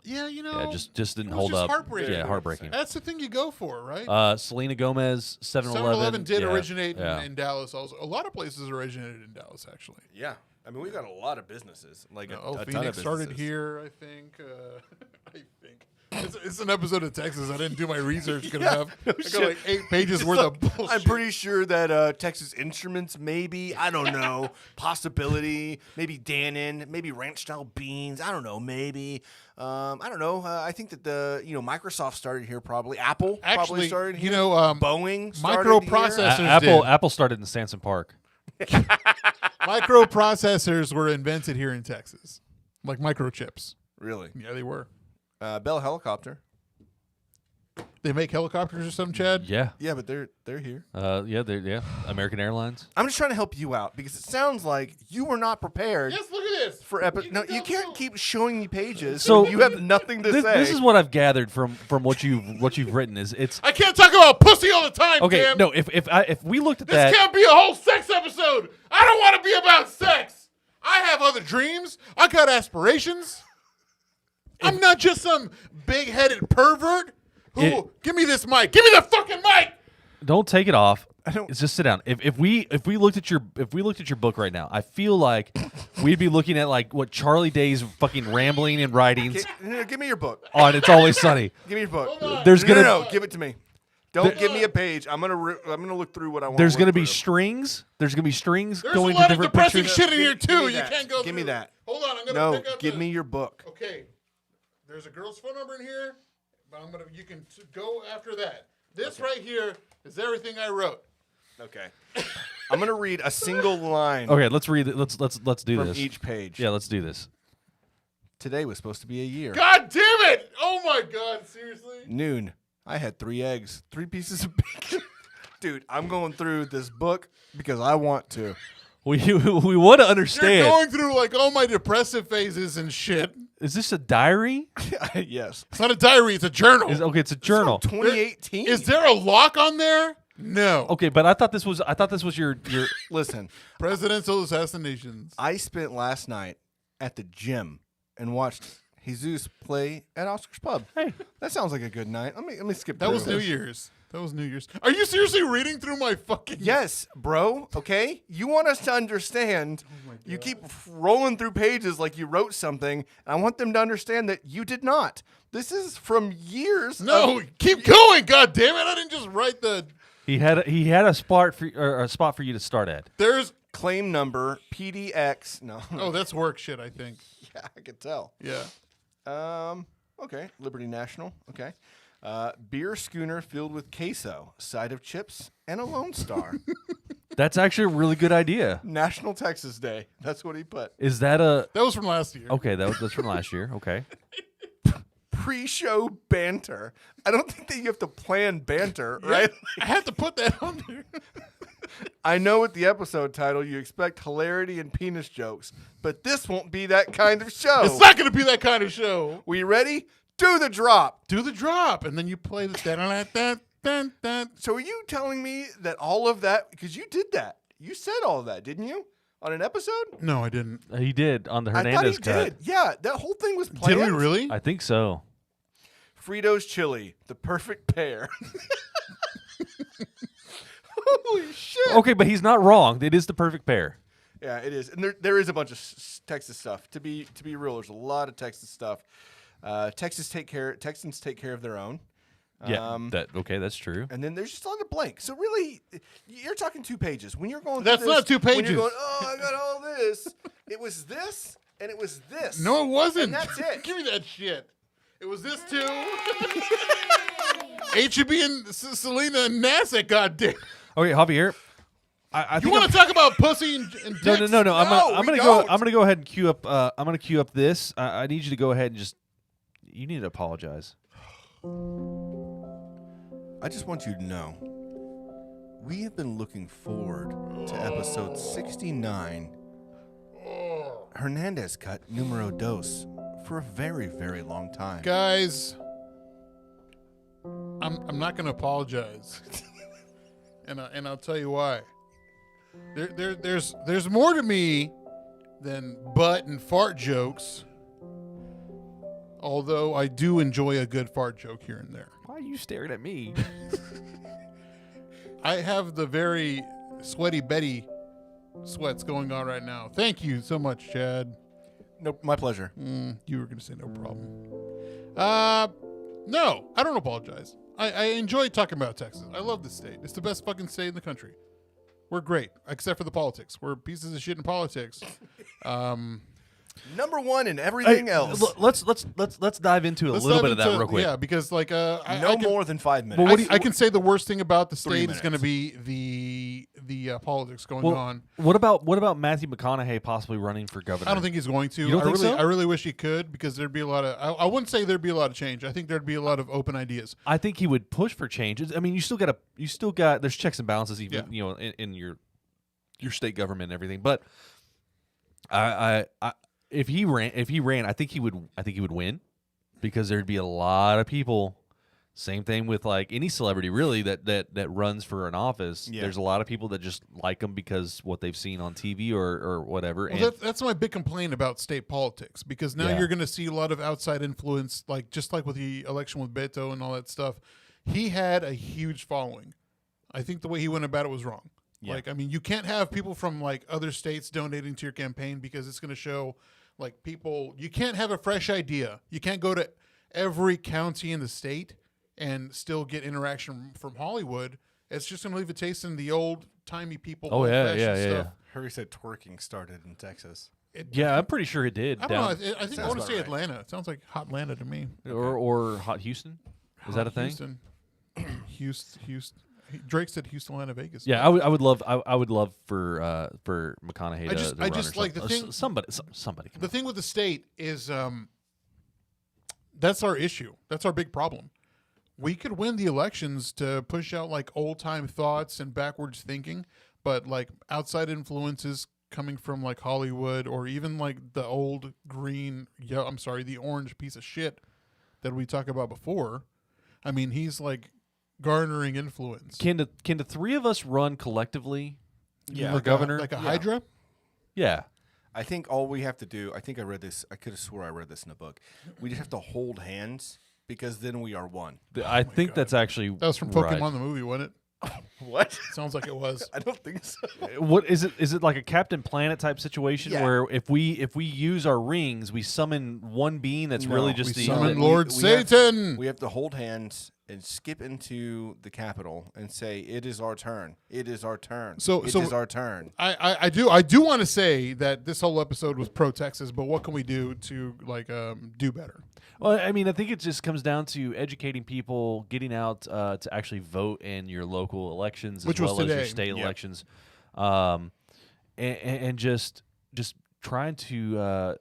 Yeah, Yeah, just didn't it was hold just up. heartbreaking. Yeah, heartbreaking. That's the thing you go for, right? Selena Gomez, 7-Eleven. 7-Eleven did yeah, originate yeah. in Dallas. Also, a lot of places originated in Dallas, actually. Yeah. I mean, we've got a lot of businesses. Like a ton of Phoenix started businesses. here, I think. It's an episode of Texas. I didn't do my research. Gonna have I got like 8 pages worth of bullshit. I'm pretty sure that Texas Instruments, maybe, I don't know, possibility, maybe Dannon, maybe ranch style beans, I don't know, maybe, I don't know. I think that Microsoft started here, probably Apple probably Actually, started here. Boeing started microprocessors here. Apple started in Sansom Park. Microprocessors were invented here in Texas, like microchips. Really? Yeah, they were. Bell Helicopter. They make helicopters or something, Chad? Yeah. Yeah, but they're here. Yeah. American Airlines. I'm just trying to help you out because it sounds like you were not prepared. Yes, look at this. For no, you can't keep showing me pages. So So you have nothing to say. This is what I've gathered from what you've written is it's I can't talk about pussy all the time, okay. Tim. No, if we looked at This that, can't be a whole sex episode. I don't want to be about sex. I have other dreams. I got aspirations. I'm not just some big-headed pervert who give me this mic. Give me the fucking mic. don't take it off. It's just sit down. If we looked at your book right now, I feel like we'd be looking at like what Charlie Day's fucking rambling and writings Give me your book. on It's Always Sunny. Give me your book. Hold on. There's No, gonna no, give it to me. Don't give me a page. I'm gonna look through what I want. there's gonna gonna be strings. There's gonna be strings There's going a lot to of different depressing pictures. shit in here, Give too. me You that. can't go Give me through. that. Hold on. I'm going to No, pick up give me your book. Okay. There's a girl's phone number in here, but you can go after that. This right here is everything I wrote. Okay. I'm gonna read a single line Okay, let's read it. Let's do from this. each page. Yeah, let's do this. Today was supposed to be a year. God damn it! Oh my god, seriously? Noon. I had 3 eggs, 3 pieces of bacon. Dude, I'm going through this book because I want to. We want to You're understand. going through like all my depressive phases and shit. Is this a diary? Yes. It's not a diary, it's a journal. Okay, it's a journal. 2018. Is there a lock on there? No. Okay, but I thought this was your Listen, Presidential assassinations. I spent last night at the gym and watched Jesus play at Oscar's Pub. Hey. That sounds like a good night. Let me skip That through was New this. Year's. That was New Year's. Are you seriously reading through my fucking... Yes, bro. Okay? You want us to understand. You keep rolling through pages like you wrote something, and I want them to understand that you did not. This is from years. No, keep going, god damn it. I didn't just write the... he had a spot for you to start at. There's... Claim number PDX. No. Oh, that's work shit, I think. Yeah, I could tell. Yeah. Okay. Liberty National. Okay. Beer schooner filled with queso, side of chips, and a Lone Star. That's actually a really good idea. National Texas Day. That's what he put. Is that a That was from last year. okay? That's from last year. Okay. Pre-show banter. I don't think that you have to plan banter, right? I had to put that on there. I know with the episode title you expect hilarity and penis jokes, but this won't be that kind of show. It's not going to be that kind of show. We ready? Do the drop. Do the drop, and then you play the da-da-da-da-da-da. So are you telling me that all of that, because you did that. You said all of that, didn't you? On an episode? No, I didn't. He did on the I thought he Hernandez cut. did. Yeah, that whole thing was planned. Did we really? I think so. Fritos chili, the perfect pair. Holy shit. Okay, but he's not wrong. It is the perfect pair. Yeah, it is. And there is a bunch of Texas stuff. To be real, there's a lot of Texas stuff. Texans take care of their own. Yeah. That's true. And then there's just a lot of blank. So really, you're talking 2 pages. When you're going through That's this, not 2 When pages. you're going, oh, I got all this. It was this, and it was this. No, it wasn't. And that's it. Give me that shit. It was this too. HEB and Selena and NASA, goddamn. Okay, Javier. I You think want to talk about pussy and dicks? No. No, I'm we gonna don't. go ahead and queue up. I'm gonna queue up this. I need you to go ahead and just. You need to apologize. I just want you to know, we have been looking forward to episode 69, Hernandez cut numero dos, for a very, very long time. Guys, I'm not going to apologize, and I'll tell you why. There's more to me than butt and fart jokes. Although I do enjoy a good fart joke here and there. Why are you staring at me? I have the very sweaty Betty sweats going on right now. Thank you so much, Chad. Nope, my pleasure. You were going to say no problem. No, I don't apologize. I enjoy talking about Texas. I love this state. It's the best fucking state in the country. We're great, except for the politics. We're pieces of shit in politics. Number one in everything else. Let's dive into a little bit of that real quick. Yeah, because like No I can, more than 5 minutes. Well, I can say the worst thing about the 3 state is going to minutes. be the politics going Well, on. what about Matthew McConaughey possibly running for governor? I don't think he's going to. You don't think so? I really wish he could because there'd be a lot of. I wouldn't say there'd be a lot of change. I think there'd be a lot of open ideas. I think he would push for changes. I mean, you still got there's checks and balances even in your state government and everything. But I if he ran, I think he would win because there'd be a lot of people. Same thing with like any celebrity really that runs for an office. Yeah. There's a lot of people that just like them because what they've seen on TV or whatever. Well, that's my big complaint about state politics because now Yeah. you're going to see a lot of outside influence, like just like with the election with Beto and all that stuff. He had a huge following. I think the way he went about it was wrong. Yeah. Like, I mean, you can't have people from like other states donating to your campaign because it's going to show like people. You can't have a fresh idea. You can't go to every county in the state and still get interaction from Hollywood. It's just going to leave a taste in the old timey people. Oh, yeah, old-fashioned yeah. stuff. Hurry said twerking started in Texas. Yeah, I'm pretty sure it did. I don't know. I think I Sounds want to about say right. Atlanta. It sounds like Hot Atlanta to me. Or Hot Houston. Is that a thing? Houston. Houston. Drake said Houston, Atlanta, Vegas. Yeah, I would love for McConaughey I to just run like or the thing. somebody. The thing with the state is that's our issue. That's our big problem. We could win the elections to push out like old time thoughts and backwards thinking, but like outside influences coming from like Hollywood or even like the old the orange piece of shit that we talked about before. I mean, he's like garnering influence. Can the three of us run collectively? Yeah. for governor. like a Hydra. Yeah. I think all we have to do, I think I read this, I could have swore I read this in a book. We just have to hold hands because then we are one. I think that's actually That was from right. Pokemon the movie, wasn't it? What? Sounds like it was. I don't think so. What is it? Is it like a Captain Planet type situation Yeah. where if we use our rings, we summon one being that's No, really we just the Summon we- Lord we have- Satan. We have to hold hands and skip into the Capitol and say, "It is our turn. It is our turn. So- it so- is our turn." I do want to say that this whole episode was pro Texas, but what can we do to like do better? Well, I mean, I think it just comes down to educating people, getting out to actually vote in your local elections Which as was well as your today. state Yeah. elections, and just trying to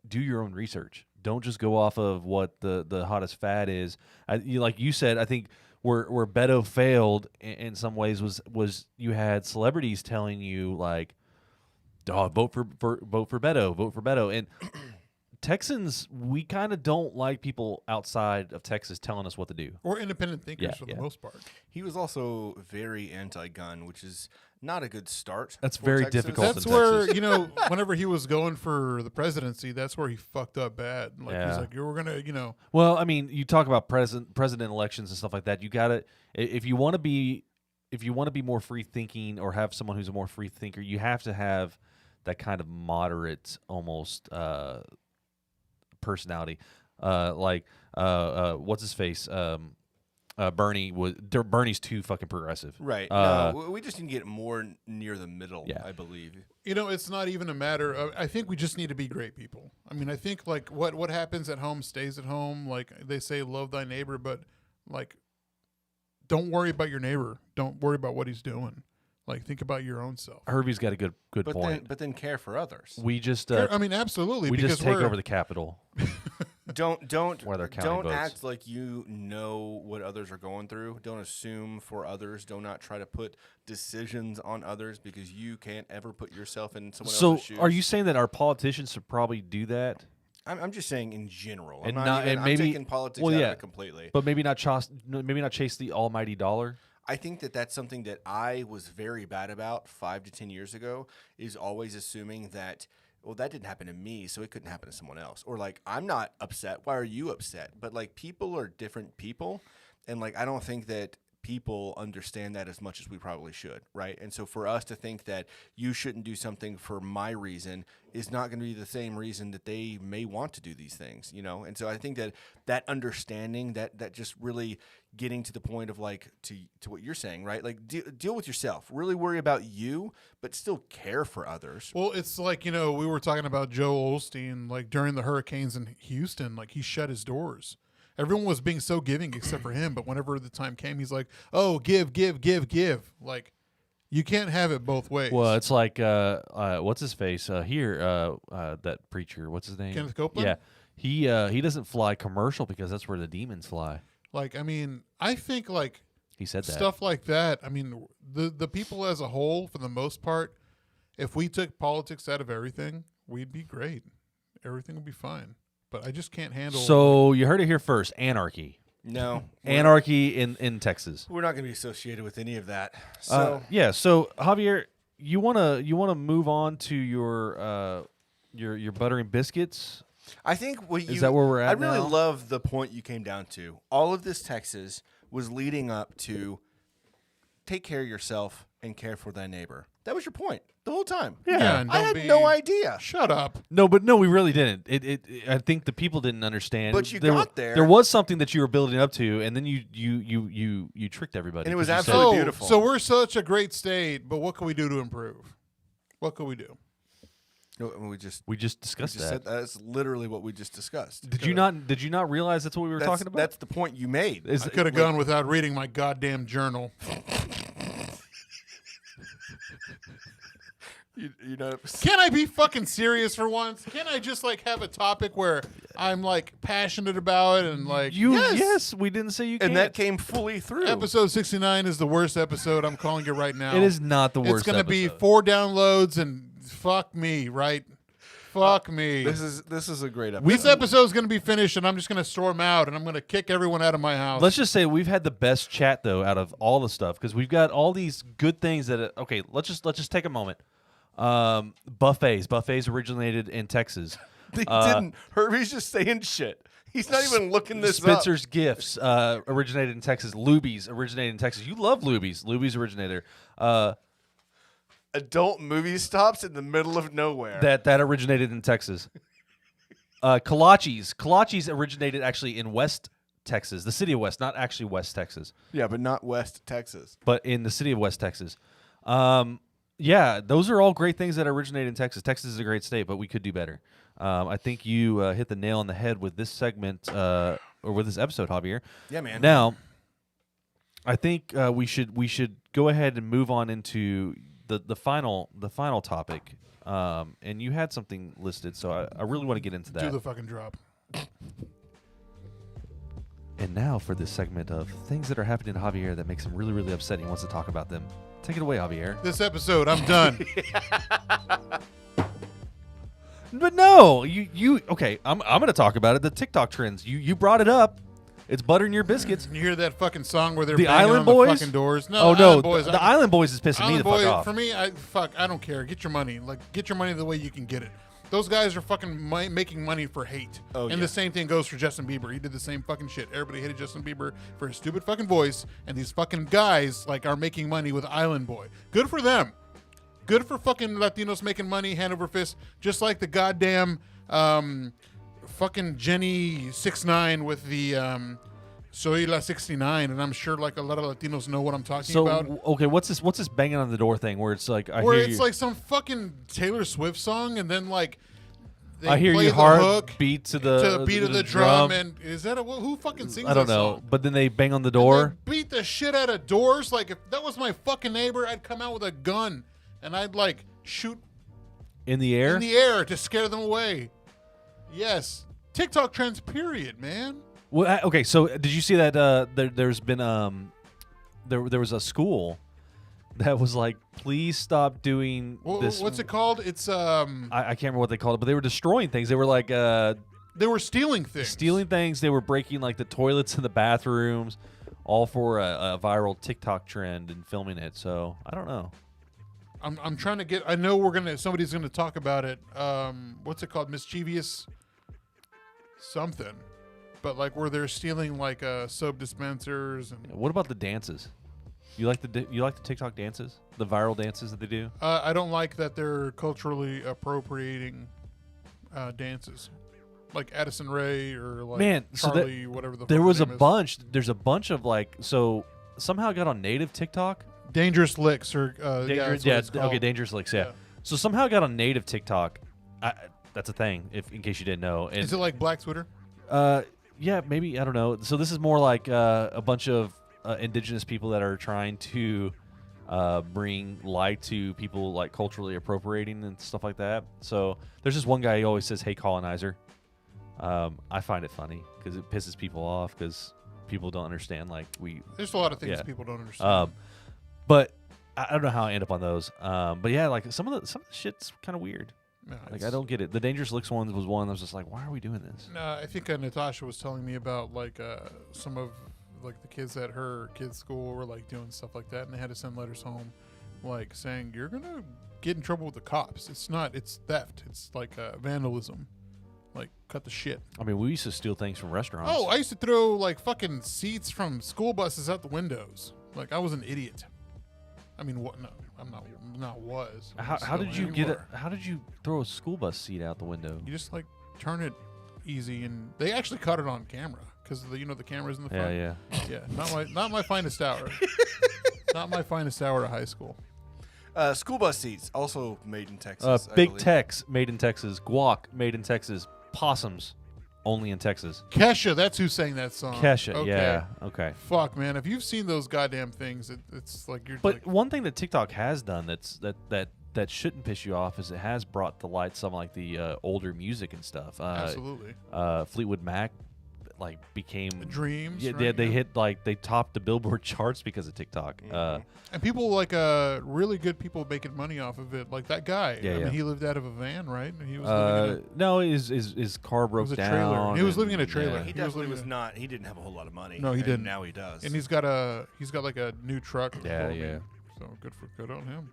do your own research. Don't just go off of what the hottest fad is. Like you said, I think where Beto failed in some ways was you had celebrities telling you like, "Oh, vote for Beto, vote for Beto," and Texans, we kind of don't like people outside of Texas telling us what to do. Or independent thinkers Yeah, for yeah. the most part. He was also very anti-gun, which is not a good start. That's for very Texas. difficult. That's in where, Texas. you know, whenever he was going for the presidency, that's where he fucked up bad. Like he's Yeah. like, we're gonna, you know, Well, I mean, you talk about president elections and stuff like that. You got to if you want to be more free thinking or have someone who's a more free thinker, you have to have that kind of moderate almost personality. What's his face? Bernie's too fucking progressive. Right. Uh, No, we just need to get more near the middle, Yeah. I believe. you know, it's not even a matter of. I think we just need to be great people. I mean, I think like what happens at home stays at home. Like they say, love thy neighbor, but like, don't worry about your neighbor. Don't worry about what he's doing. Like, think about your own self. Herbie's got a good point. But then care for others. We just I mean, absolutely. we because just take over the Capitol. Don't Where they're counting votes. act like you know what others are going through. Don't assume for others. Do not try to put decisions on others because you can't ever put yourself in someone else's shoes. So, are you saying that our politicians should probably do that? I'm just saying in general. And I'm maybe taking politics out of it completely. But maybe not chase the almighty dollar. I think that's something that I was very bad about 5 to 10 years ago, is always assuming that, well, that didn't happen to me, so it couldn't happen to someone else. Or, like, I'm not upset. Why are you upset? But, like, people are different people. And, like, I don't think that people understand that as much as we probably should, right? And so for us to think that you shouldn't do something for my reason is not going to be the same reason that they may want to do these things, you know? And so I think that understanding, that just really getting to the point of, like, to what you're saying, right? Like, deal with yourself. Really worry about you, but still care for others. Well, it's like, you know, we were talking about Joe Osteen, like, during the hurricanes in Houston, like, he shut his doors. Everyone was being so giving except for him, but whenever the time came, he's like, oh, give. Like, you can't have it both ways. Well, it's like, what's his face? That preacher, what's his name? Kenneth Copeland? Yeah. He doesn't fly commercial because that's where the demons fly. Like, I mean, I think, like, He said that. stuff like that, I mean, the people as a whole, for the most part, if we took politics out of everything, we'd be great. Everything would be fine. But I just can't handle. So you heard it here first. Anarchy. No. Anarchy in Texas. We're not going to be associated with any of that. So So Javier, you wanna move on to your buttering biscuits? I think Is that where we're at I really now? love the point you came down to. All of this Texas was leading up to take care of yourself and care for thy neighbor. That was your point the whole time. Yeah, and I don't had no idea. Shut up. No, we really didn't. I think the people didn't understand. But you there got there. There was something that you were building up to, and then you tricked everybody. And it was 'cause you said- absolutely beautiful. So we're such a great state, but what can we do to improve? What can we do? No, we just discussed that. said that's literally what we just discussed. Did you not realize that's what we were talking about? That's the point you made. I could have gone without reading my goddamn journal. You know, Can I be fucking serious for once? Can I just, like, have a topic where I'm, like, passionate about and, like, yes, we didn't say you can't. and that came fully through. episode 69 is the worst episode. I'm calling it right now. It is not the worst. It's going to be episode. 4 downloads and fuck me, right? Fuck me. This is a great episode. This episode's going to be finished, and I'm just going to storm out, and I'm going to kick everyone out of my house. Let's just say we've had the best chat though out of all the stuff because we've got all these good things that. Okay, let's just take a moment. Buffets originated in Texas. They didn't. Herbie's just saying shit. He's not even looking this Spencer's up. Gifts originated in Texas. Luby's originated in Texas. You love Luby's. Luby's originator. Adult movie stops in the middle of nowhere. That originated in Texas. Kolaches originated actually in West Texas, the city of West, not actually West Texas, Yeah, but not West Texas. but in the city of West Texas. Yeah, those are all great things that originate in Texas. Texas is a great state, but we could do better. I think you hit the nail on the head with this segment or with this episode, Javier. Yeah, man. Now, I think we should go ahead and move on into the final topic. And you had something listed, so I really want to get into that. Do the fucking drop. And now for this segment of things that are happening to Javier that makes him really, really upset. He wants to talk about them. Take it away, Javier. This episode, I'm done. But no, you okay? I'm going to talk about it. The TikTok trends. You brought it up. It's buttering your biscuits. You hear that fucking song where they're The banging Island on Boys? the fucking doors? No, Oh no, Island Boys. the Island Boys is pissing me Island the Boys, fuck off. for me, I don't care. Get your money. Like, get your money the way you can get it. Those guys are fucking making money for hate. Oh, and yeah. the same thing goes for Justin Bieber. He did the same fucking shit. Everybody hated Justin Bieber for his stupid fucking voice, and these fucking guys like are making money with Island Boy. Good for them. Good for fucking Latinos making money hand over fist, just like the goddamn fucking Jenny 6ix9ine with the Soy La 69, and I'm sure like a lot of Latinos know what I'm talking about. Okay, what's this banging on the door thing where it's like I Where hear it's you. like some fucking Taylor Swift song, and then like they I hear play you the hard hook beat to to the beat of the drum, and is that who fucking sings I don't that know. song? But then they bang on the And door. they beat the shit out of doors. Like if that was my fucking neighbor, I'd come out with a gun and I'd like shoot In the air? in the air to scare them away. Yes, TikTok trends. Period, man. Well, okay, so did you see that there's been there was a school that was like, please stop doing this. What's it called? It's I can't remember what they called it, but they were destroying things. They were like they were stealing things. They were breaking like the toilets in the bathrooms, all for a viral TikTok trend and filming it. So I don't know. I'm trying to get. I know somebody's gonna talk about it. What's it called? Mischievous something. But like where they're stealing like soap dispensers and. What about the dances? You like the TikTok dances, the viral dances that they do? I don't like that they're culturally appropriating dances, like Addison Rae or like Man, so Charlie, whatever the. There fuck was her a name is. bunch. There's a bunch of like so somehow it got on native TikTok. Dangerous licks or Dangerous, yeah, that's what it's okay, called. dangerous licks. Yeah. Yeah. So somehow it got on native TikTok. That's a thing. If in case you didn't know. And, Is it like Black Twitter? yeah, maybe I don't know. So this is more like a bunch of indigenous people that are trying to bring light to people like culturally appropriating and stuff like that. So there's this one guy who always says, "Hey, colonizer." I find it funny because it pisses people off because people don't understand. Like There's a lot of things Yeah. people don't understand. But I don't know how I end up on those. But yeah, like some of the shit's kind of weird. No, Like it's- I don't get it. The Dangerous Licks one was one. I was just like, why are we doing this? No, I think Natasha was telling me about like some of like the kids at her kids' school were like doing stuff like that, and they had to send letters home, like saying you're gonna get in trouble with the cops. It's theft. It's like vandalism. Like cut the shit. I mean, we used to steal things from restaurants. Oh, I used to throw like fucking seats from school buses out the windows. Like I was an idiot. I mean, what? No, I'm not. Was. I'm How still did you am. get it? How did you throw a school bus seat out the window? You just like turn it easy, and they actually caught it on camera because the cameras in the front. Yeah. Yeah, not my finest hour. Not my finest hour at high school. School bus seats, also made in Texas. I Big believe. Tex made in Texas. Guac made in Texas. Possums only in Texas. Kesha, that's who sang that song. Kesha, Okay. yeah, okay. Fuck, man, if you've seen those goddamn things, it's like you're. But like, one thing that TikTok has done that shouldn't piss you off is it has brought to light some like the older music and stuff. absolutely. Fleetwood Mac like became Dreams. Yeah, right? they hit like they topped the Billboard charts because of TikTok. And people like really good people making money off of it, like that guy. Yeah, I yeah. mean, he lived out of a van, right? And he was living in No, his car broke was a down. trailer. He was and- living in a trailer. yeah. He He was definitely living was in- not. He didn't have a whole lot of money. No, he and didn't. Now he does. and he's got like a new truck. Yeah, for me. yeah. So good on him.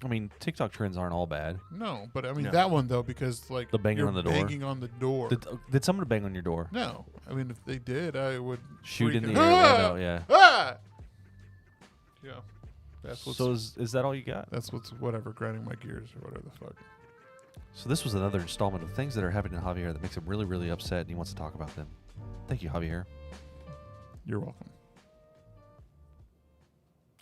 I mean, TikTok trends aren't all bad. No, but I mean No. that one though, because like The banging you're on the door? banging on the door. Did someone bang on your door? No, I mean if they did, I would Shoot in freaking- the air Ah! window, yeah. Ah! Yeah, that's what's So is that all you got? that's what's whatever grinding my gears or whatever the fuck. So this was another installment of things that are happening to Javier that makes him really, really upset, and he wants to talk about them. Thank you, Javier. You're welcome.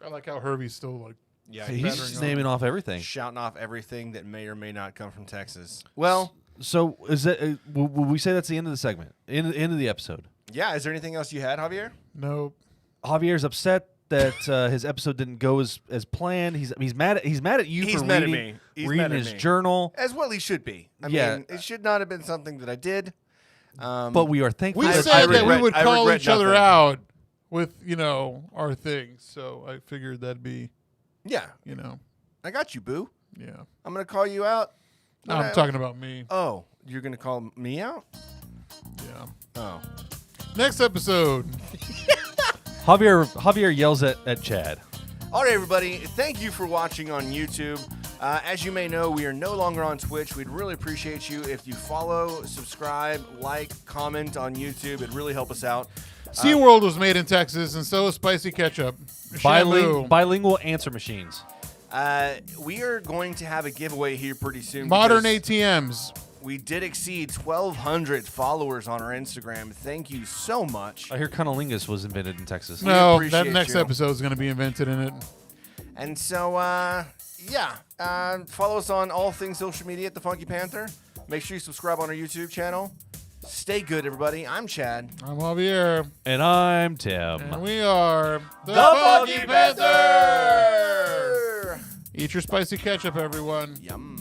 I like how Herbie's still like. yeah, He's battering just on. naming off everything. shouting off everything that may or may not come from Texas. Well, So is that? Will we say that's the end of the segment? End of the episode. yeah. Is there anything else you had, Javier? Nope. Javier's upset that his episode didn't go as planned. He's mad at you He's for mad at reading, me. He's reading mad at his me. journal. As well, he should be. I Yeah. mean, it should not have been something that I did. But we are thankful. We I- that- said that we regret- would I call regret each other nothing. out with our things, so I figured that'd be Yeah, I got you, boo. yeah. I'm gonna call you out. No, I'm talking about me. Oh, you're gonna call me out? Yeah. Oh, Next episode. Javier yells at Chad. all right, everybody. Thank you for watching on YouTube. As you may know, we are no longer on Twitch. We'd really appreciate you if you follow, subscribe, like, comment on YouTube. It'd really help us out. SeaWorld was made in Texas, and so is Spicy Ketchup. Shamu. Bilingual answer machines. We are going to have a giveaway here pretty soon. Modern because ATMs. We did exceed 1,200 followers on our Instagram. Thank you so much. I hear cunnilingus was invented in Texas. No, appreciate that next you. episode is going to be invented in it. And so, follow us on all things social media at The Funky Panther. Make sure you subscribe on our YouTube channel. Stay good, everybody. I'm Chad. I'm Javier. And I'm Tim. And we are the Foggy Banter! Banter! Eat your spicy ketchup, everyone. Yum.